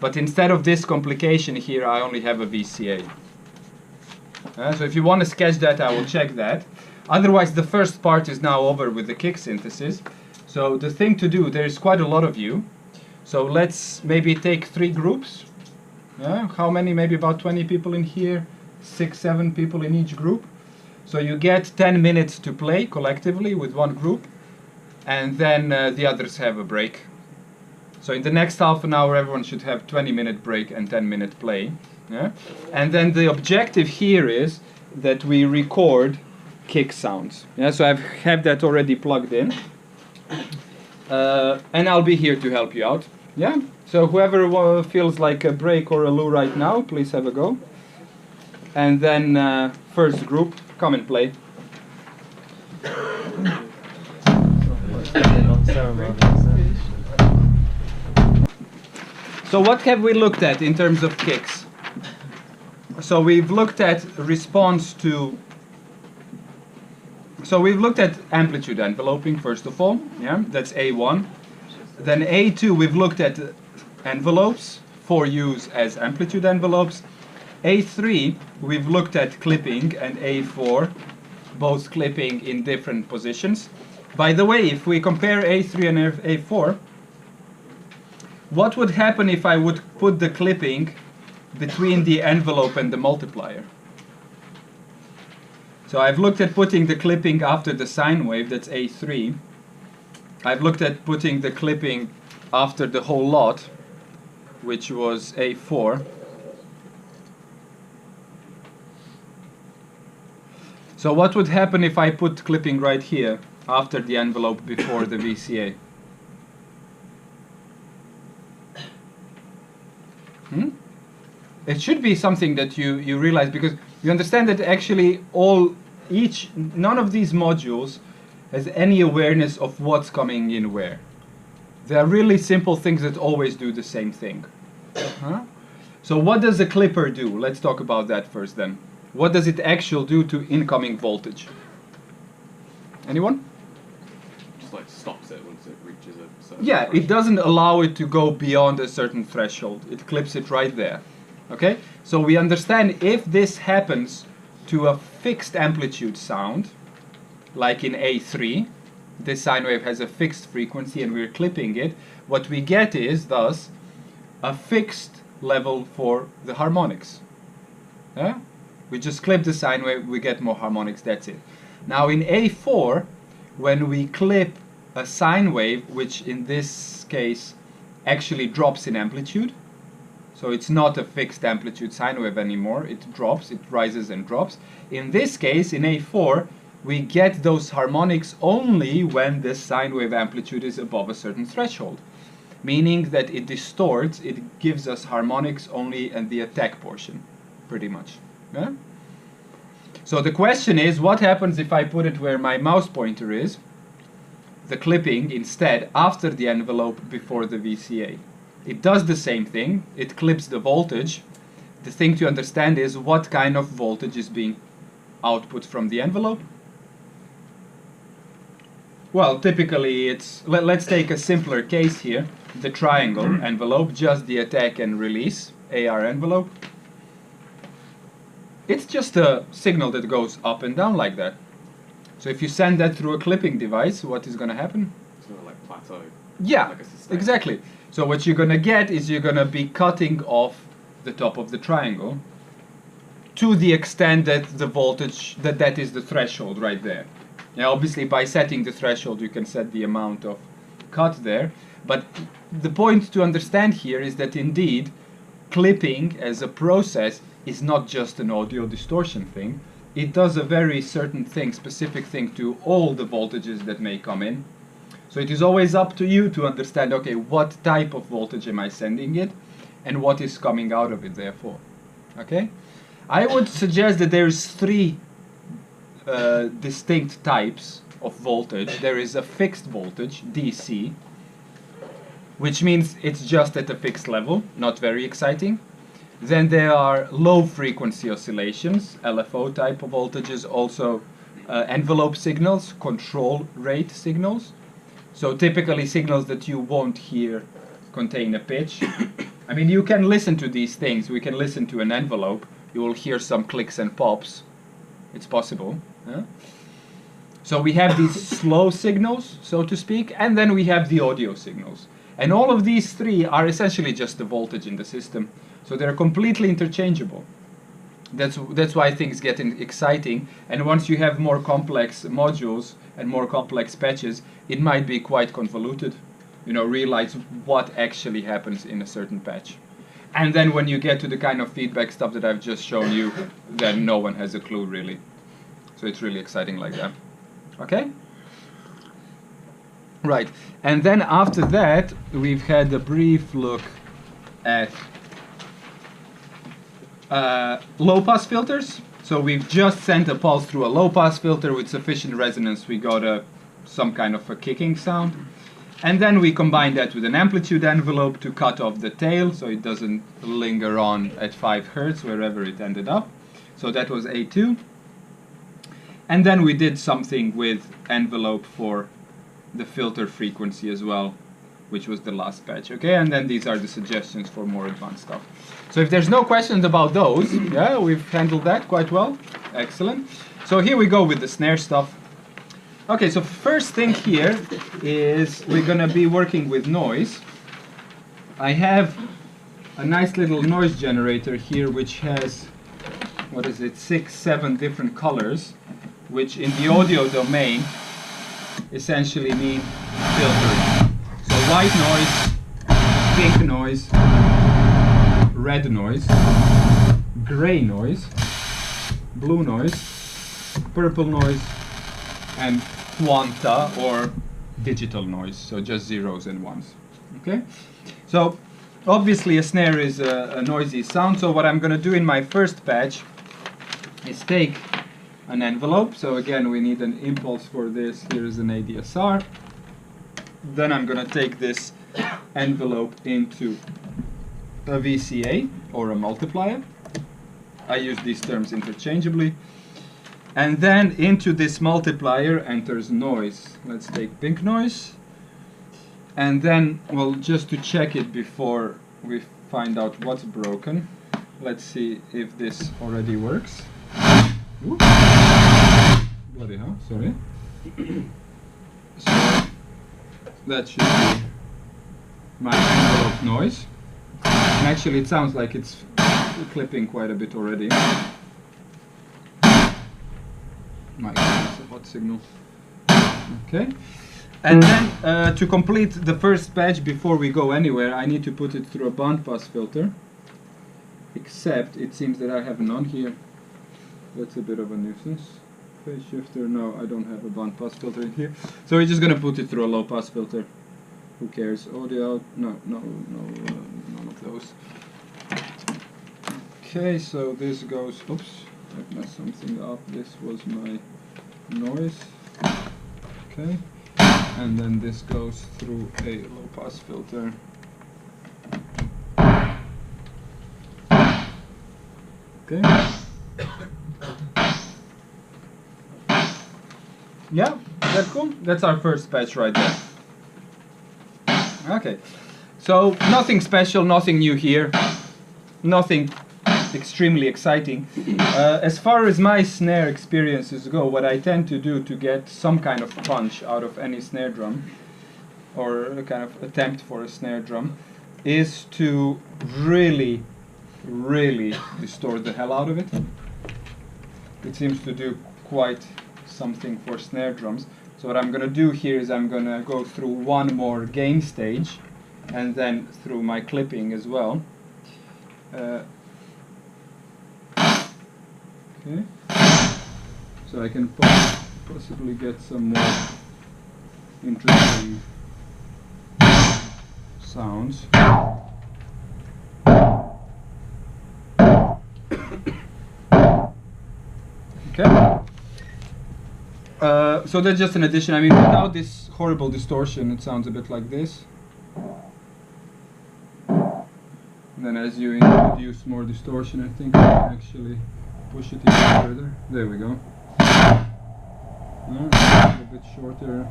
but instead of this complication here I only have a VCA. So if you want to sketch that, I will check that. Otherwise the first part is now over with the kick synthesis. So the thing to do, there's quite a lot of you, so let's maybe take 3 groups. How many? Maybe about 20 people in here, 6, 7 people in each group. So you get 10 minutes to play collectively with one group, and then the others have a break. So in the next half an hour everyone should have 20-minute break and 10-minute play. And then the objective here is that we record kick sounds. So I have that already plugged in. And I'll be here to help you out. Yeah? So whoever feels like a break or a loo right now, please have a go. And then first group, come and play. So what have we looked at in terms of kicks? So we've looked at response to... So we've looked at amplitude enveloping, first of all. Yeah, that's A1. Then A2, we've looked at envelopes for use as amplitude envelopes. A3, we've looked at clipping, and A4, both clipping in different positions. By the way, if we compare A3 and A4, what would happen if I would put the clipping between the envelope and the multiplier? So I've looked at putting the clipping after the sine wave, that's A3. I've looked at putting the clipping after the whole lot, which was A4. So what would happen if I put clipping right here after the envelope before the VCA? It should be something that you realize, because you understand that actually none of these modules has any awareness of what's coming in where. They are really simple things that always do the same thing. So what does a clipper do? Let's talk about that first then. What does it actually do to incoming voltage? Anyone? Just like stops it once it reaches a certain Yeah, it threshold. doesn't allow it to go beyond a certain threshold. It clips it right there. Okay? So we understand if this happens to a fixed amplitude sound, like in A3, this sine wave has a fixed frequency and we're clipping it, what we get is thus a fixed level for the harmonics. Yeah? We just clip the sine wave, we get more harmonics, that's it. Now in A4, when we clip a sine wave, which in this case actually drops in amplitude, so it's not a fixed amplitude sine wave anymore, it drops, it rises and drops. In this case, in A4, we get those harmonics only when the sine wave amplitude is above a certain threshold, meaning that it distorts, it gives us harmonics only in the attack portion, pretty much. Yeah? So the question is, what happens if I put it where my mouse pointer is, the clipping instead, after the envelope before the VCA? It does the same thing, it clips the voltage. The thing to understand is what kind of voltage is being output from the envelope. Well, typically it's, let's take a simpler case here, the triangle envelope, just the attack and release, AR envelope. It's just a signal that goes up and down like that. So if you send that through a clipping device, what is going to happen? It's sort of like plateau. Yeah, Like a sustain. exactly. So what you're going to get is you're going to be cutting off the top of the triangle to the extent that the voltage, that is the threshold right there. Now obviously by setting the threshold you can set the amount of cut there, but the point to understand here is that indeed clipping as a process is not just an audio distortion thing. It does a very certain thing, specific thing to all the voltages that may come in. So it is always up to you to understand, okay, what type of voltage am I sending it and what is coming out of it therefore. Okay? I would suggest that there's three distinct types of voltage. There is a fixed voltage, DC, which means it's just at a fixed level, not very exciting. Then there are low frequency oscillations, LFO type of voltages, also envelope signals, control rate signals. So typically signals that you won't hear contain a pitch. I mean, you can listen to these things. We can listen to an envelope. You will hear some clicks and pops. It's possible. Yeah? So we have these slow signals, so to speak, and then we have the audio signals. And all of these three are essentially just the voltage in the system. So they're completely interchangeable. That's why things get exciting. And once you have more complex modules and more complex patches, it might be quite convoluted. You know, realize what actually happens in a certain patch. And then when you get to the kind of feedback stuff that I've just shown you, then no one has a clue really. So it's really exciting like that. Okay? Right. And then after that, we've had a brief look at low-pass filters. So we've just sent a pulse through a low-pass filter with sufficient resonance. We got some kind of a kicking sound. And then we combine that with an amplitude envelope to cut off the tail so it doesn't linger on at 5 Hertz wherever it ended up. So that was A2. And then we did something with envelope for the filter frequency as well, which was the last patch. Okay, and then these are the suggestions for more advanced stuff. So if there's no questions about those, yeah, we've handled that quite well. Excellent. So here we go with the snare stuff. Okay, so first thing here is we're gonna be working with noise. I have a nice little noise generator here which has, what is it, 6, 7 different colors, which in the audio domain essentially mean filtering. So white noise, pink noise, red noise, gray noise, blue noise, purple noise, and quanta or digital noise, so just zeros and ones. Okay, so obviously a snare is a noisy sound, so what I'm going to do in my first patch is take an envelope. So again, we need an impulse for this. Here is an ADSR. Then I'm going to take this envelope into a VCA or a multiplier. I use these terms interchangeably. And then into this multiplier enters noise. Let's take pink noise. And then, well, just to check it before we find out what's broken, let's see if this already works. Ooh. Bloody hell, sorry. So that should be my envelope noise. And actually it sounds like it's clipping quite a bit already. My God, that's a hot signal. Okay. And then to complete the first patch before we go anywhere, I need to put it through a bandpass filter. Except it seems that I have none here. That's a bit of a nuisance. Phase shifter, no, I don't have a bandpass filter in here. So we're just gonna put it through a low pass filter. Who cares? Audio out? No, none of those. Okay, so this goes. Oops, I've messed something up. This was my noise. Okay. And then this goes through a low pass filter. Okay. Yeah, that's cool. That's our first patch right there. Okay. So nothing special, nothing new here. Nothing extremely exciting. As far as my snare experiences go, what I tend to do to get some kind of punch out of any snare drum, or a kind of attempt for a snare drum, is to really distort the hell out of it. It seems to do quite something for snare drums. So what I'm going to do here is I'm going to go through one more gain stage, and then through my clipping as well. Okay, so I can possibly get some more interesting sounds. Okay. So that's just an addition. I mean, without this horrible distortion, it sounds a bit like this. And then as you introduce more distortion, I think I can actually push it even further. There we go. A bit shorter.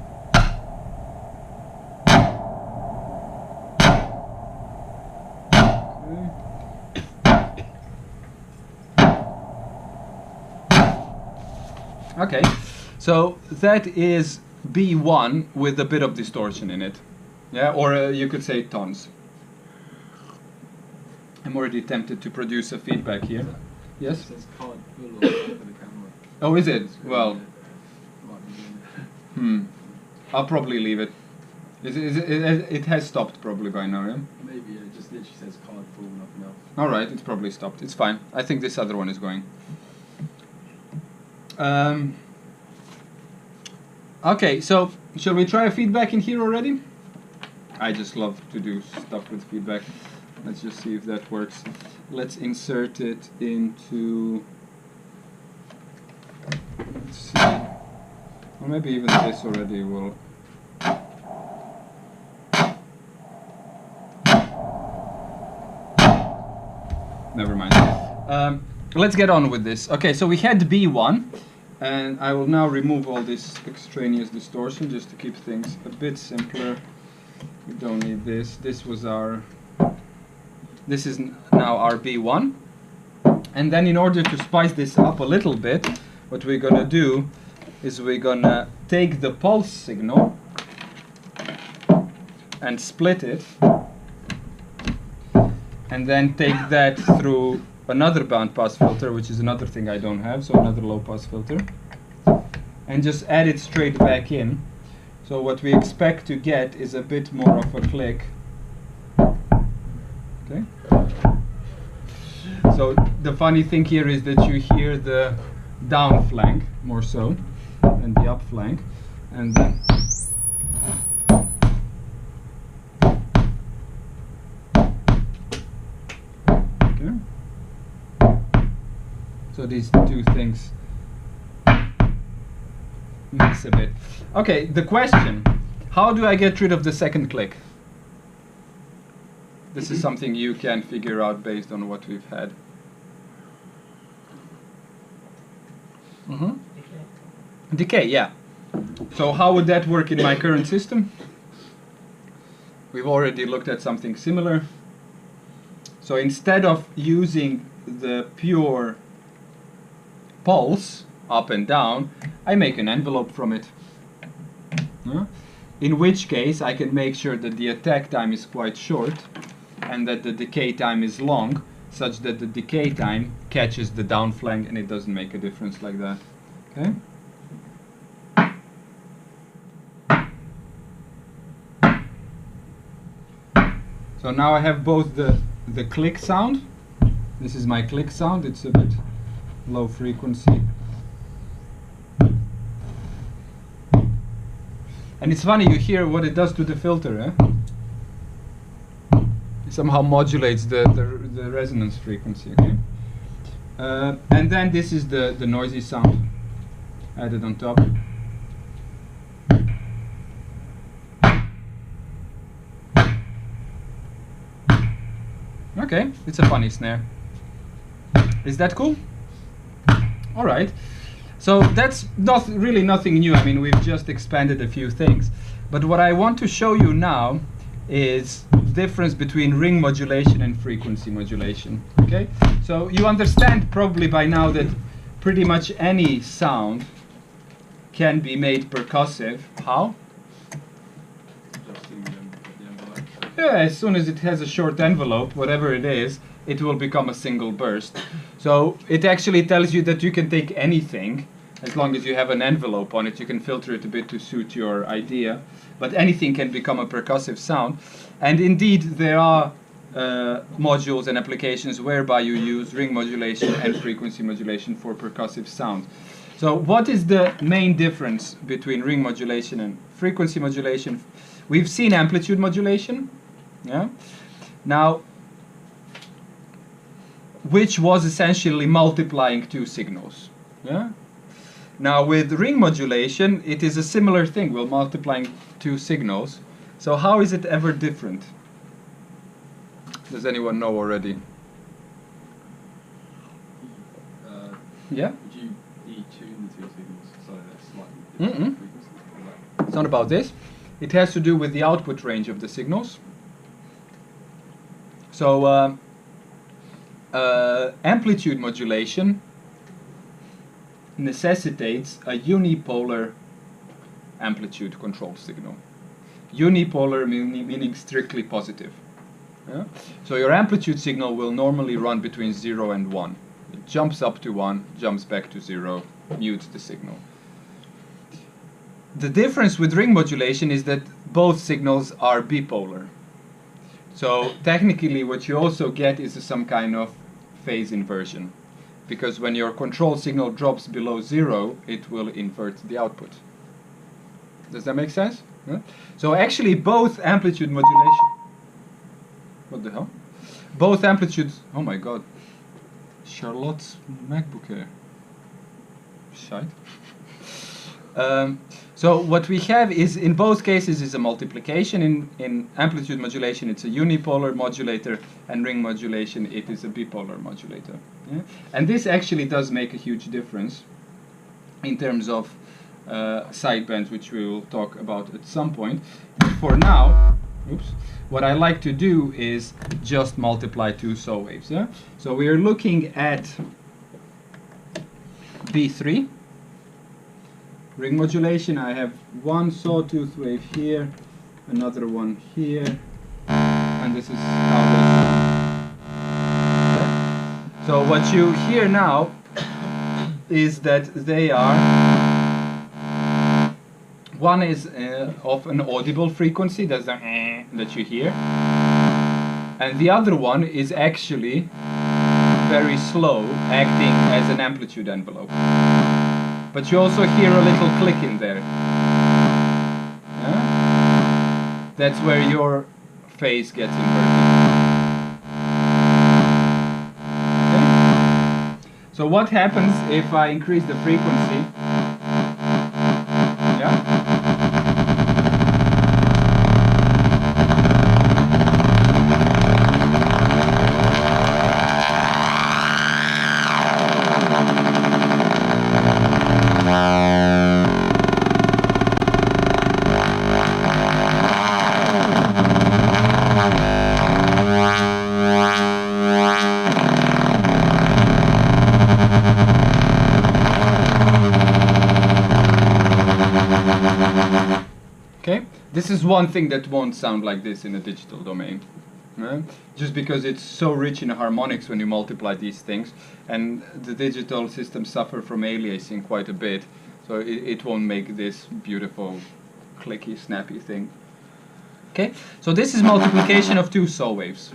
Okay. So that is B1 with a bit of distortion in it. Yeah, or you could say tons. I'm already tempted to produce a feedback here. Yes? It says card full for the camera. Oh, is it? Well, I'll probably leave it. It has stopped probably by now, yeah? Maybe it just literally says card full, nothing else. Alright, it's probably stopped. It's fine. I think this other one is going. Okay, so shall we try a feedback in here already? I just love to do stuff with feedback. Let's just see if that works. Let's insert it into, let's see, or maybe even this already will. Never mind. Let's get on with this. Okay, so we had B1, and I will now remove all this extraneous distortion just to keep things a bit simpler. We don't need this. This was our, this is now our B1. And then in order to spice this up a little bit, what we're gonna do is we're gonna take the pulse signal and split it, and then take that through another bandpass filter, which is another thing I don't have, so another low pass filter, and just add it straight back in. So what we expect to get is a bit more of a click. Okay. So the funny thing here is that you hear the down flank more so than the up flank, and then okay. So these two things mix a bit. Okay, the question: how do I get rid of the second click? This is something you can figure out based on what we've had. Decay, yeah. So how would that work in my current system? We've already looked at something similar. So instead of using the pure pulse up and down, I make an envelope from it. In which case I can make sure that the attack time is quite short and that the decay time is long, such that the decay time catches the down flank and it doesn't make a difference like that. Okay? So now I have both the click sound. This is my click sound. It's a bit low frequency. And it's funny, you hear what it does to the filter, eh? It somehow modulates the resonance frequency, okay? And then this is the noisy sound added on top. Okay, it's a funny snare. Is that cool? All right. So that's not really nothing new. I mean, we've just expanded a few things. But what I want to show you now is the difference between ring modulation and frequency modulation. Okay? So you understand probably by now that pretty much any sound can be made percussive. How? Yeah, as soon as it has a short envelope, whatever it is, it will become a single burst. So it actually tells you that you can take anything, as long as you have an envelope on it. You can filter it a bit to suit your idea, but anything can become a percussive sound. And indeed, there are modules and applications whereby you use ring modulation and frequency modulation for percussive sound. So what is the main difference between ring modulation and frequency modulation? We've seen amplitude modulation, yeah? Now, which was essentially multiplying two signals, yeah? Now with ring modulation, it is a similar thing. We're multiplying two signals. So how is it ever different? Does anyone know already? Yeah? Would you detune the two signals so they're slightly different frequencies? It's not about this. It has to do with the output range of the signals. So amplitude modulation necessitates a unipolar amplitude control signal. Unipolar meaning strictly positive. Yeah? So your amplitude signal will normally run between 0 and 1. It jumps up to 1, jumps back to 0, mutes the signal. The difference with ring modulation is that both signals are bipolar. So technically what you also get is some kind of phase inversion, because when your control signal drops below 0, it will invert the output. Does that make sense? Yeah? So actually both amplitude modulation... What the hell? Both amplitudes... Oh my god. Charlotte's MacBook Air. Shite. So what we have is, in both cases, is a multiplication. In amplitude modulation, it's a unipolar modulator, and ring modulation, it is a bipolar modulator. Yeah? And this actually does make a huge difference in terms of sidebands, which we will talk about at some point. For now, oops, what I like to do is just multiply two saw waves. Yeah? So we are looking at B3. Ring modulation, I have one sawtooth wave here, another one here, and this is how they sound. Okay. So what you hear now is that they are, one is of an audible frequency, that's the that you hear, and the other one is actually very slow, acting as an amplitude envelope. but you also hear a little click in there. Yeah? That's where your phase gets inverted. Okay? So what happens if I increase the frequency? Yeah? Okay, this is one thing that won't sound like this in a digital domain. Just because it's so rich in harmonics when you multiply these things, and the digital systems suffer from aliasing quite a bit, so it won't make this beautiful, clicky, snappy thing. Okay, so this is multiplication of two saw waves.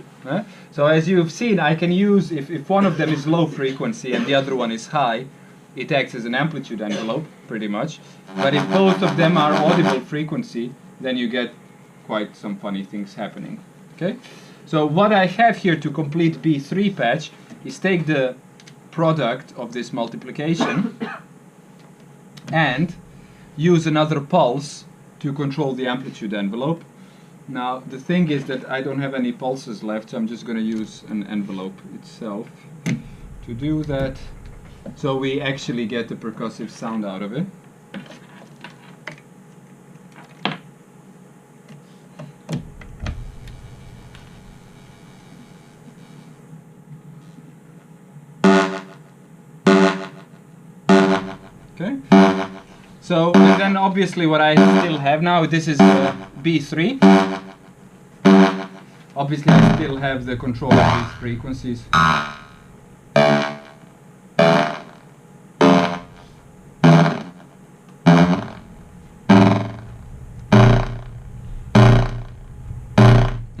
So as you've seen, I can use, if one of them is low frequency and the other one is high, it acts as an amplitude envelope, pretty much. But if both of them are audible frequency, then you get quite some funny things happening. Okay, so what I have here to complete B3 patch is take the product of this multiplication and use another pulse to control the amplitude envelope. Now the thing is that I don't have any pulses left, so I'm just going to use an envelope itself to do that, so we actually get the percussive sound out of it. Okay, so and then obviously what I still have now, this is B3. Obviously I still have the control of these frequencies.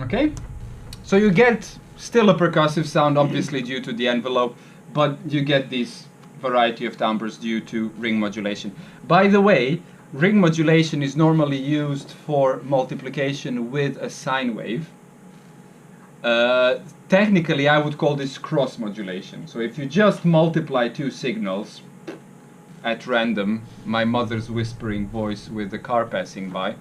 Okay, so you get still a percussive sound, obviously due to the envelope, but you get these variety of timbres due to ring modulation. By the way, ring modulation is normally used for multiplication with a sine wave. Technically, I would call this cross modulation. So if you just multiply two signals at random, my mother's whispering voice with the car passing by,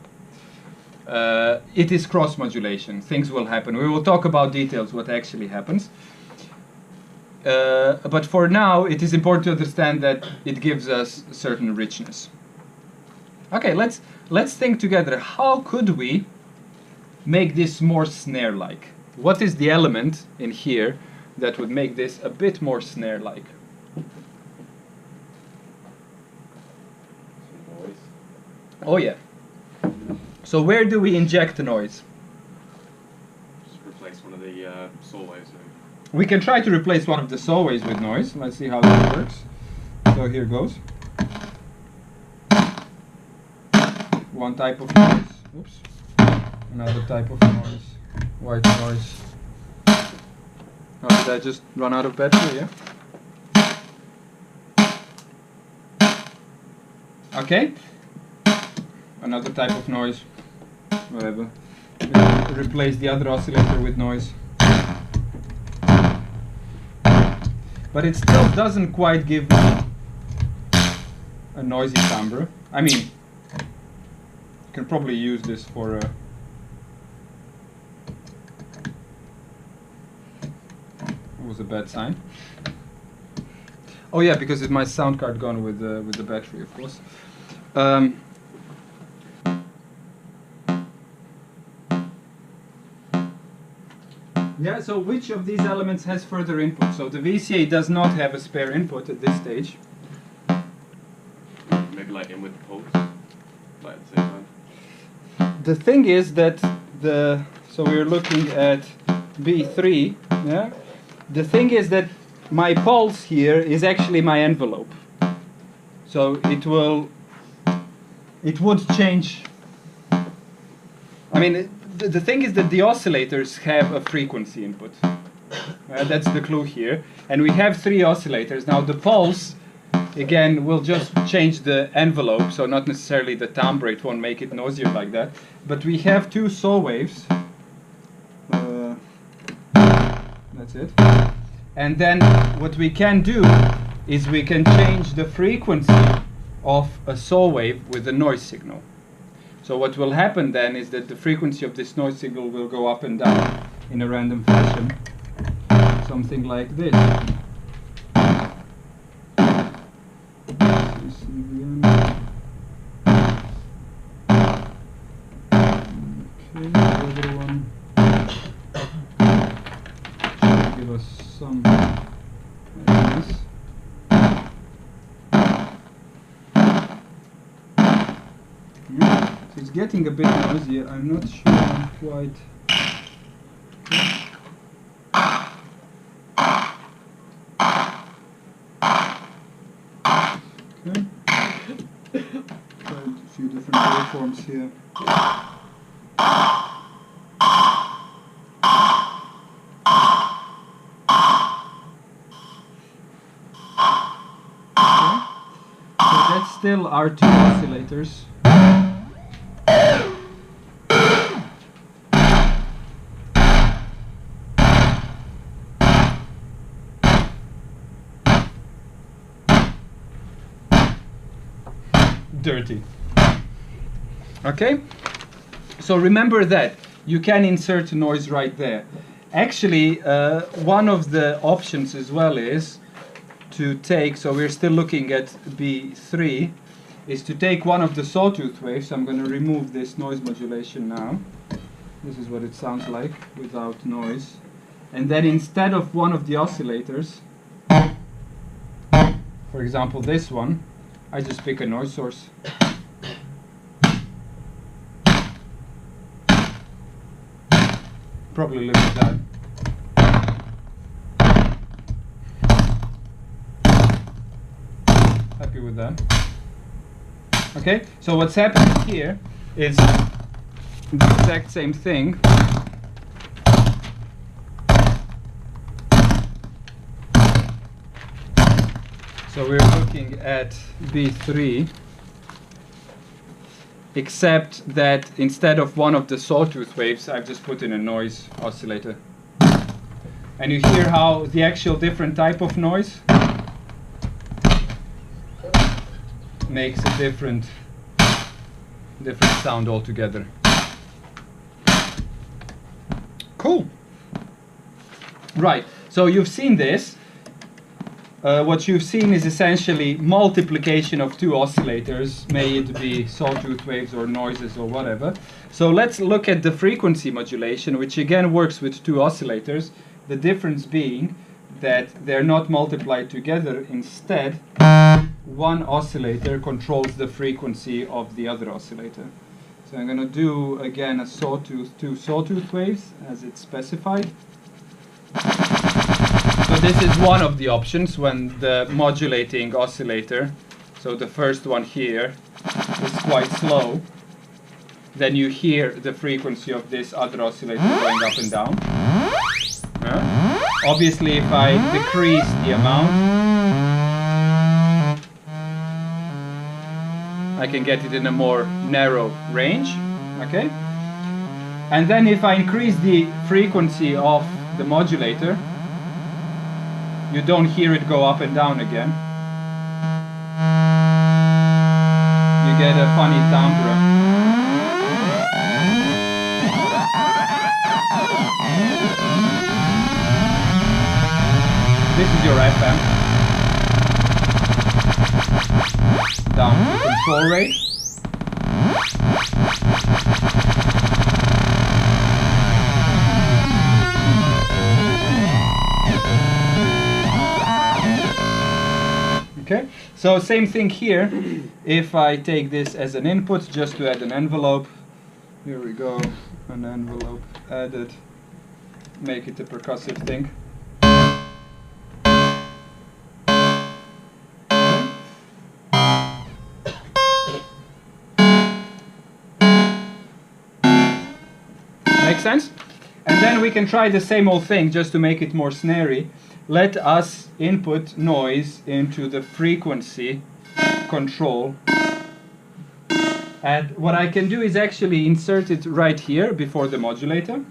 it is cross modulation. Things will happen. We will talk about details, what actually happens. But for now, it is important to understand that it gives us a certain richness. Okay, let's think together. How could we make this more snare-like? What is the element in here that would make this a bit more snare-like? Noise. Oh yeah. So where do we inject the noise? Just replace one of the saw waves. We can try to replace one of the saw waves with noise. Let's see how that works. So here goes. One type of noise. Oops. Another type of noise. White noise. Oh, did I just run out of battery? Yeah. Okay. Another type of noise. Whatever. Replace the other oscillator with noise. But it still doesn't quite give me a noisy timbre. I mean, you can probably use this for a... That was a bad sign. Oh yeah, because it's my sound card gone with the battery, of course. Yeah, so which of these elements has further input? So the VCA does not have a spare input at this stage. Maybe like in with the pulse, like at the same time. The thing is that so we're looking at B3, yeah? The thing is that my pulse here is actually my envelope. So it would change. I mean, the thing is that the oscillators have a frequency input. That's the clue here. And we have three oscillators. Now the pulse Again, we'll just change the envelope, so not necessarily the timbre, it won't make it noisier like that. But we have two saw waves. That's it. And then what we can do is we can change the frequency of a saw wave with a noise signal. So what will happen then is that the frequency of this noise signal will go up and down in a random fashion. Something like this. Okay, the other one should give us some like this. Yeah, so it's getting a bit noisy. I'm not sure I'm quite. Okay. Tried a few different waveforms here. That's still our two oscillators. Dirty. Okay? So remember that you can insert noise right there. Actually, one of the options as well is to take, so we're still looking at B3, is to take one of the sawtooth waves. I'm going to remove this noise modulation now. This is what it sounds like without noise. And then instead of one of the oscillators, for example this one, I just pick a noise source. Probably live with that. Happy with that. Okay, so what's happening here is the exact same thing. So we're looking at B3, except that instead of one of the sawtooth waves, I've just put in a noise oscillator. And you hear how the actual different type of noise makes a different sound altogether. Cool. Right, so you've seen this. What you've seen is essentially multiplication of two oscillators, may it be sawtooth waves or noises or whatever. So let's look at the frequency modulation, which again works with two oscillators. The difference being that they're not multiplied together. Instead, one oscillator controls the frequency of the other oscillator. So I'm going to do again a sawtooth, two sawtooth waves as it's specified. So this is one of the options when the modulating oscillator, so the first one here, is quite slow. Then you hear the frequency of this other oscillator going up and down. Obviously, if I decrease the amount, I can get it in a more narrow range. Okay? And then if I increase the frequency of the modulator, you don't hear it go up and down again. You get a funny timbre. This is your FM. Down to control rate. Okay, so same thing here. If I take this as an input, just to add an envelope, here we go, an envelope added, make it a percussive thing. Make sense? And then we can try the same old thing just to make it more snarey. Let us input noise into the frequency control. And what I can do is actually insert it right here before the modulator,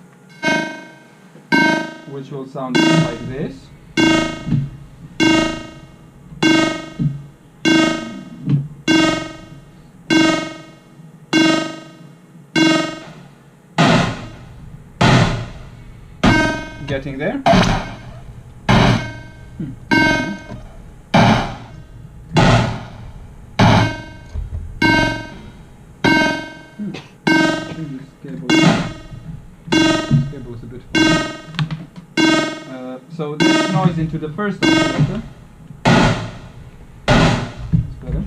which will sound like this. Getting there? Cable is a bit funny. So this noise into the first oscillator. It's better.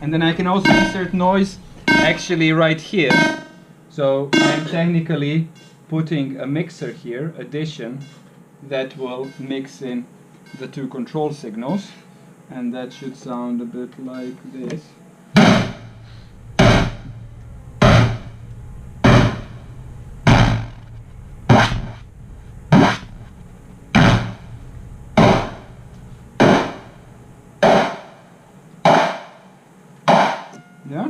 And then I can also insert noise actually right here. So I'm technically putting a mixer here, addition, that will mix in the two control signals, and that should sound a bit like this. Yeah?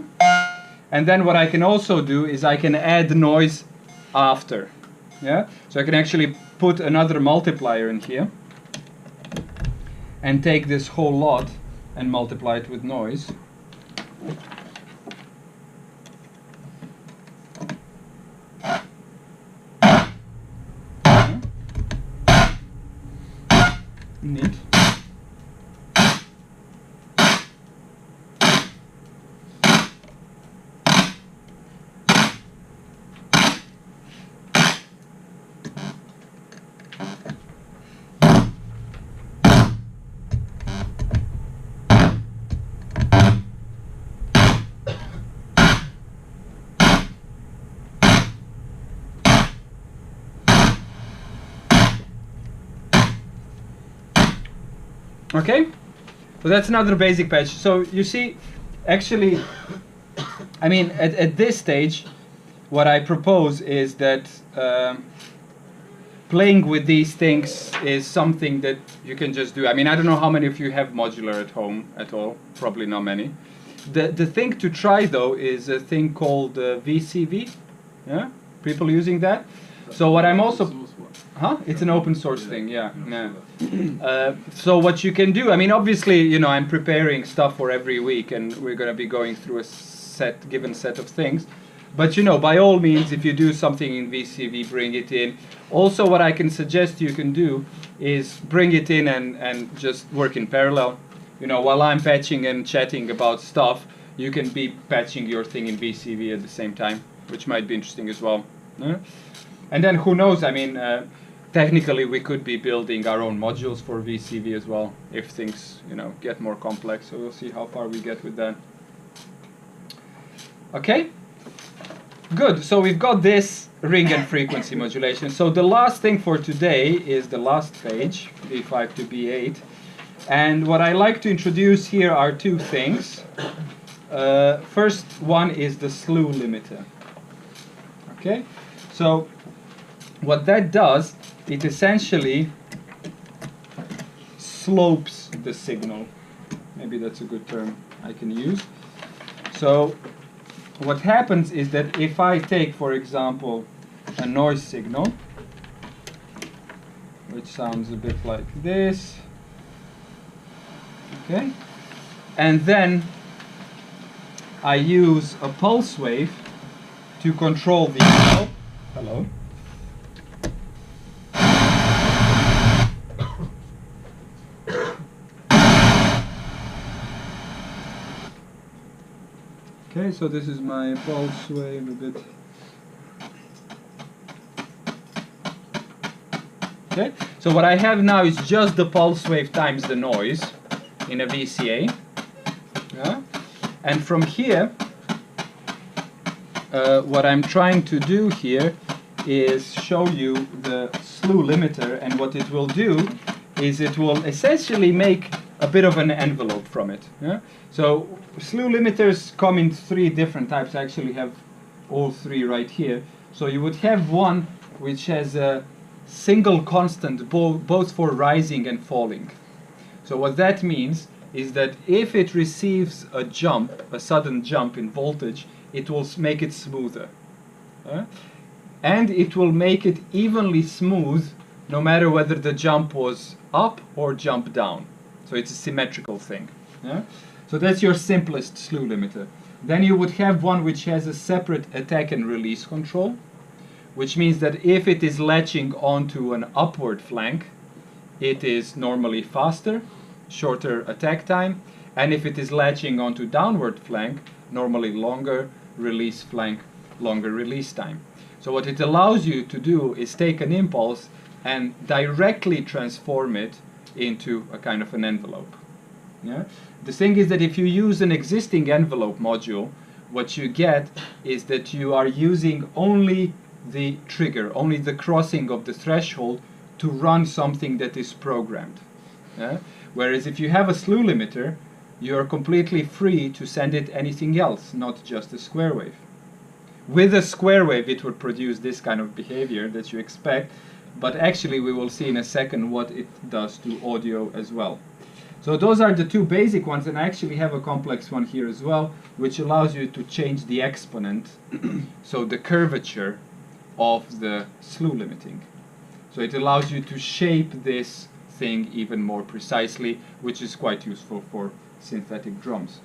And then what I can also do is I can add noise after. Yeah? So I can actually put another multiplier in here and take this whole lot and multiply it with noise. Neat. Okay, so that's another basic patch. So you see, actually, I mean, at this stage, what I propose is that playing with these things is something that you can just do. I mean, I don't know how many of you have Modular at home at all. Probably not many. The thing to try though is a thing called VCV. Yeah, people using that. So what I'm also it's an open source thing, yeah. So what you can do, I mean, obviously, you know, I'm preparing stuff for every week, and we're going to be going through a given set of things. But, you know, by all means, if you do something in VCV, bring it in. Also, what I can suggest you can do is bring it in and just work in parallel. You know, while I'm patching and chatting about stuff, you can be patching your thing in VCV at the same time, which might be interesting as well. And then who knows, I mean, technically we could be building our own modules for VCV as well, if things, you know, get more complex. So we'll see how far we get with that. Okay, good. So we've got this ring and frequency modulation. So the last thing for today is the last page, B5 to B8. And what I like to introduce here are two things. First one is the slew limiter. Okay, so what that does, it essentially slopes the signal. Maybe that's a good term I can use. So what happens is that if I take, for example, a noise signal, which sounds a bit like this, okay, and then I use a pulse wave to control the hello. Okay, so this is my pulse wave a bit. Okay, so what I have now is just the pulse wave times the noise in a VCA. Yeah? And from here, what I'm trying to do here is show you the slew limiter, and what it will do is it will essentially make a bit of an envelope from it. Yeah? So slew limiters come in 3 different types. I actually have all 3 right here. So you would have one which has a single constant both for rising and falling. So what that means is that if it receives a jump, a sudden jump in voltage, it will make it smoother. And it will make it evenly smooth no matter whether the jump was up or jump down. So it's a symmetrical thing. Yeah? So that's your simplest slew limiter. Then you would have one which has a separate attack and release control, which means that if it is latching onto an upward flank, it is normally faster, shorter attack time, and if it is latching onto downward flank, normally longer release flank, longer release time. So what it allows you to do is take an impulse and directly transform it into a kind of an envelope. Yeah? The thing is that if you use an existing envelope module, what you get is that you are using only the trigger, only the crossing of the threshold to run something that is programmed. Yeah? Whereas if you have a slew limiter, you are completely free to send it anything else, not just a square wave. With a square wave, it would produce this kind of behavior that you expect, but actually we will see in a second what it does to audio as well. So those are the 2 basic ones, and I actually have a complex one here as well, which allows you to change the exponent, so the curvature of the slew limiting. So it allows you to shape this thing even more precisely, which is quite useful for synthetic drums.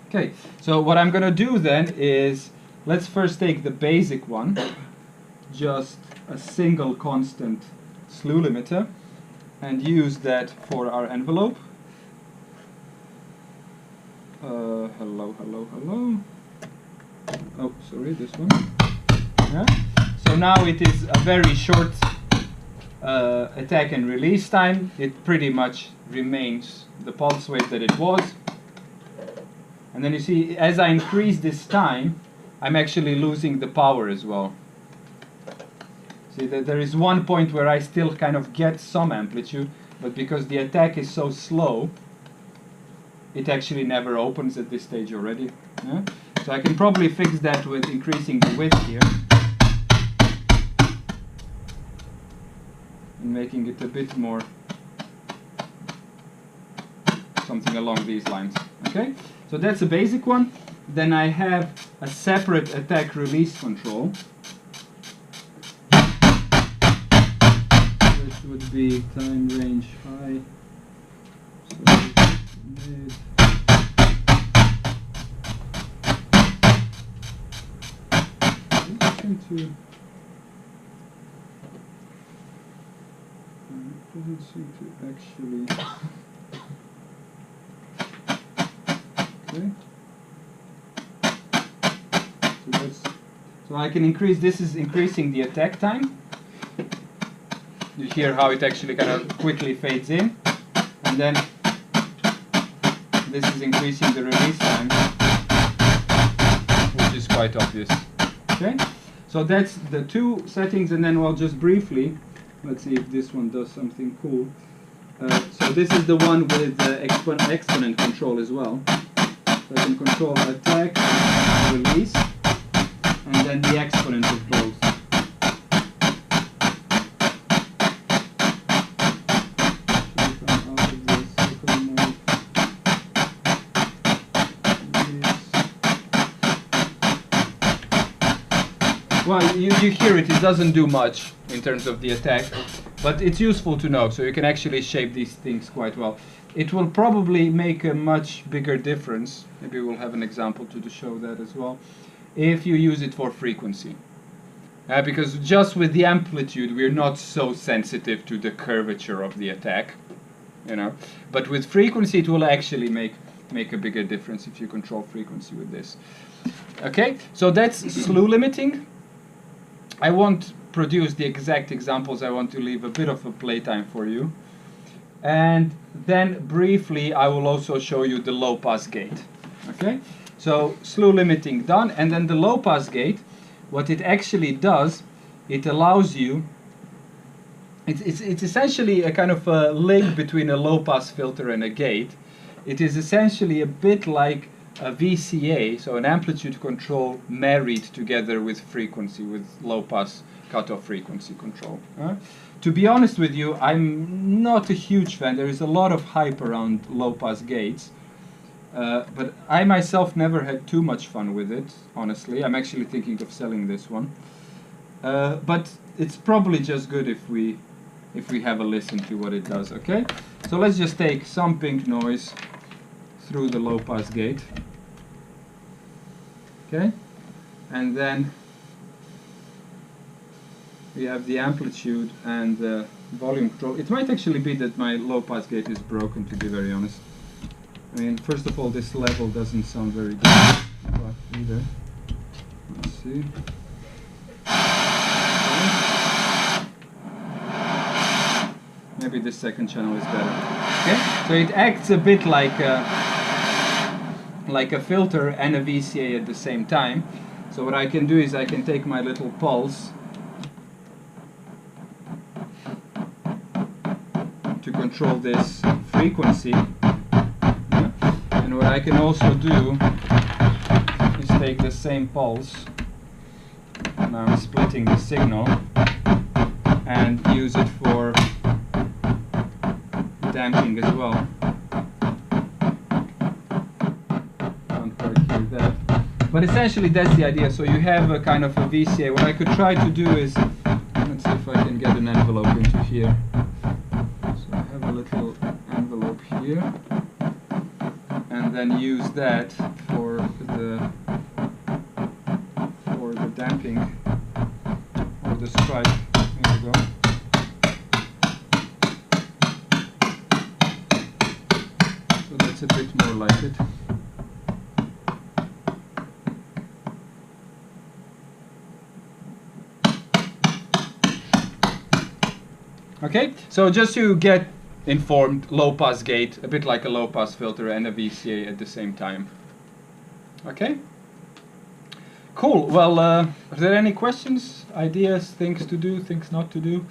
Okay, so what I'm going to do then is, let's first take the basic one, just a single constant slew limiter, and use that for our envelope. Hello. Oh, sorry, this one. Yeah. So now it is a very short attack and release time. It pretty much remains the pulse wave that it was. And then you see, as I increase this time, I'm actually losing the power as well. See that there is one point where I still kind of get some amplitude, but because the attack is so slow, it actually never opens at this stage already. Yeah? So I can probably fix that with increasing the width here and making it a bit more something along these lines. Okay, so that's a basic one. Then I have a separate attack release control. Which would be time range high. So mid. Doesn't seem to actually. Okay. So I can increase. This is increasing the attack time. You hear how it actually kind of quickly fades in, and then this is increasing the release time, which is quite obvious. Okay, so that's the 2 settings, and then we'll just briefly, let's see if this one does something cool. So this is the one with the exponent control as well. So I can control attack, release, and then the exponent of both. Well, you hear it doesn't do much in terms of the attack, but it's useful to know, so you can actually shape these things quite well. It will probably make a much bigger difference, maybe we'll have an example to show that as well, if you use it for frequency. Because just with the amplitude, we're not so sensitive to the curvature of the attack, you know. But with frequency, it will actually make a bigger difference if you control frequency with this. Okay, so that's slew limiting. I won't produce the exact examples, I want to leave a bit of a playtime for you. And then briefly I will also show you the low pass gate. Okay, so slew limiting done, and then the low pass gate, what it actually does, it allows you It's essentially a kind of a link between a low-pass filter and a gate. It is essentially a bit like a VCA, so an amplitude control married together with frequency, with low-pass cutoff frequency control. To be honest with you, I'm not a huge fan. There is a lot of hype around low-pass gates, but I myself never had too much fun with it, honestly. I'm actually thinking of selling this one. But it's probably just good if we have a listen to what it does, okay? So let's just take some pink noise through the low-pass gate. Okay? And then we have the amplitude and the volume control. It might actually be that my low-pass gate is broken, to be very honest. I mean, first of all, this level doesn't sound very good either. Let's see. Maybe this second channel is better. Okay, so it acts a bit like a filter and a VCA at the same time. So what I can do is I can take my little pulse to control this frequency, and what I can also do is take the same pulse, and I'm splitting the signal, and use it for damping as well. Can't quite hear that. But essentially that's the idea. So you have a kind of a VCA. What I could try to do is, let's see if I can get an envelope into here. So I have a little envelope here, and then use that for the damping or the stripe. Here we go. It's a bit more like it. Okay, so just to get informed, low-pass gate, a bit like a low-pass filter and a VCA at the same time. Okay? Cool. Well, are there any questions, ideas, things to do, things not to do?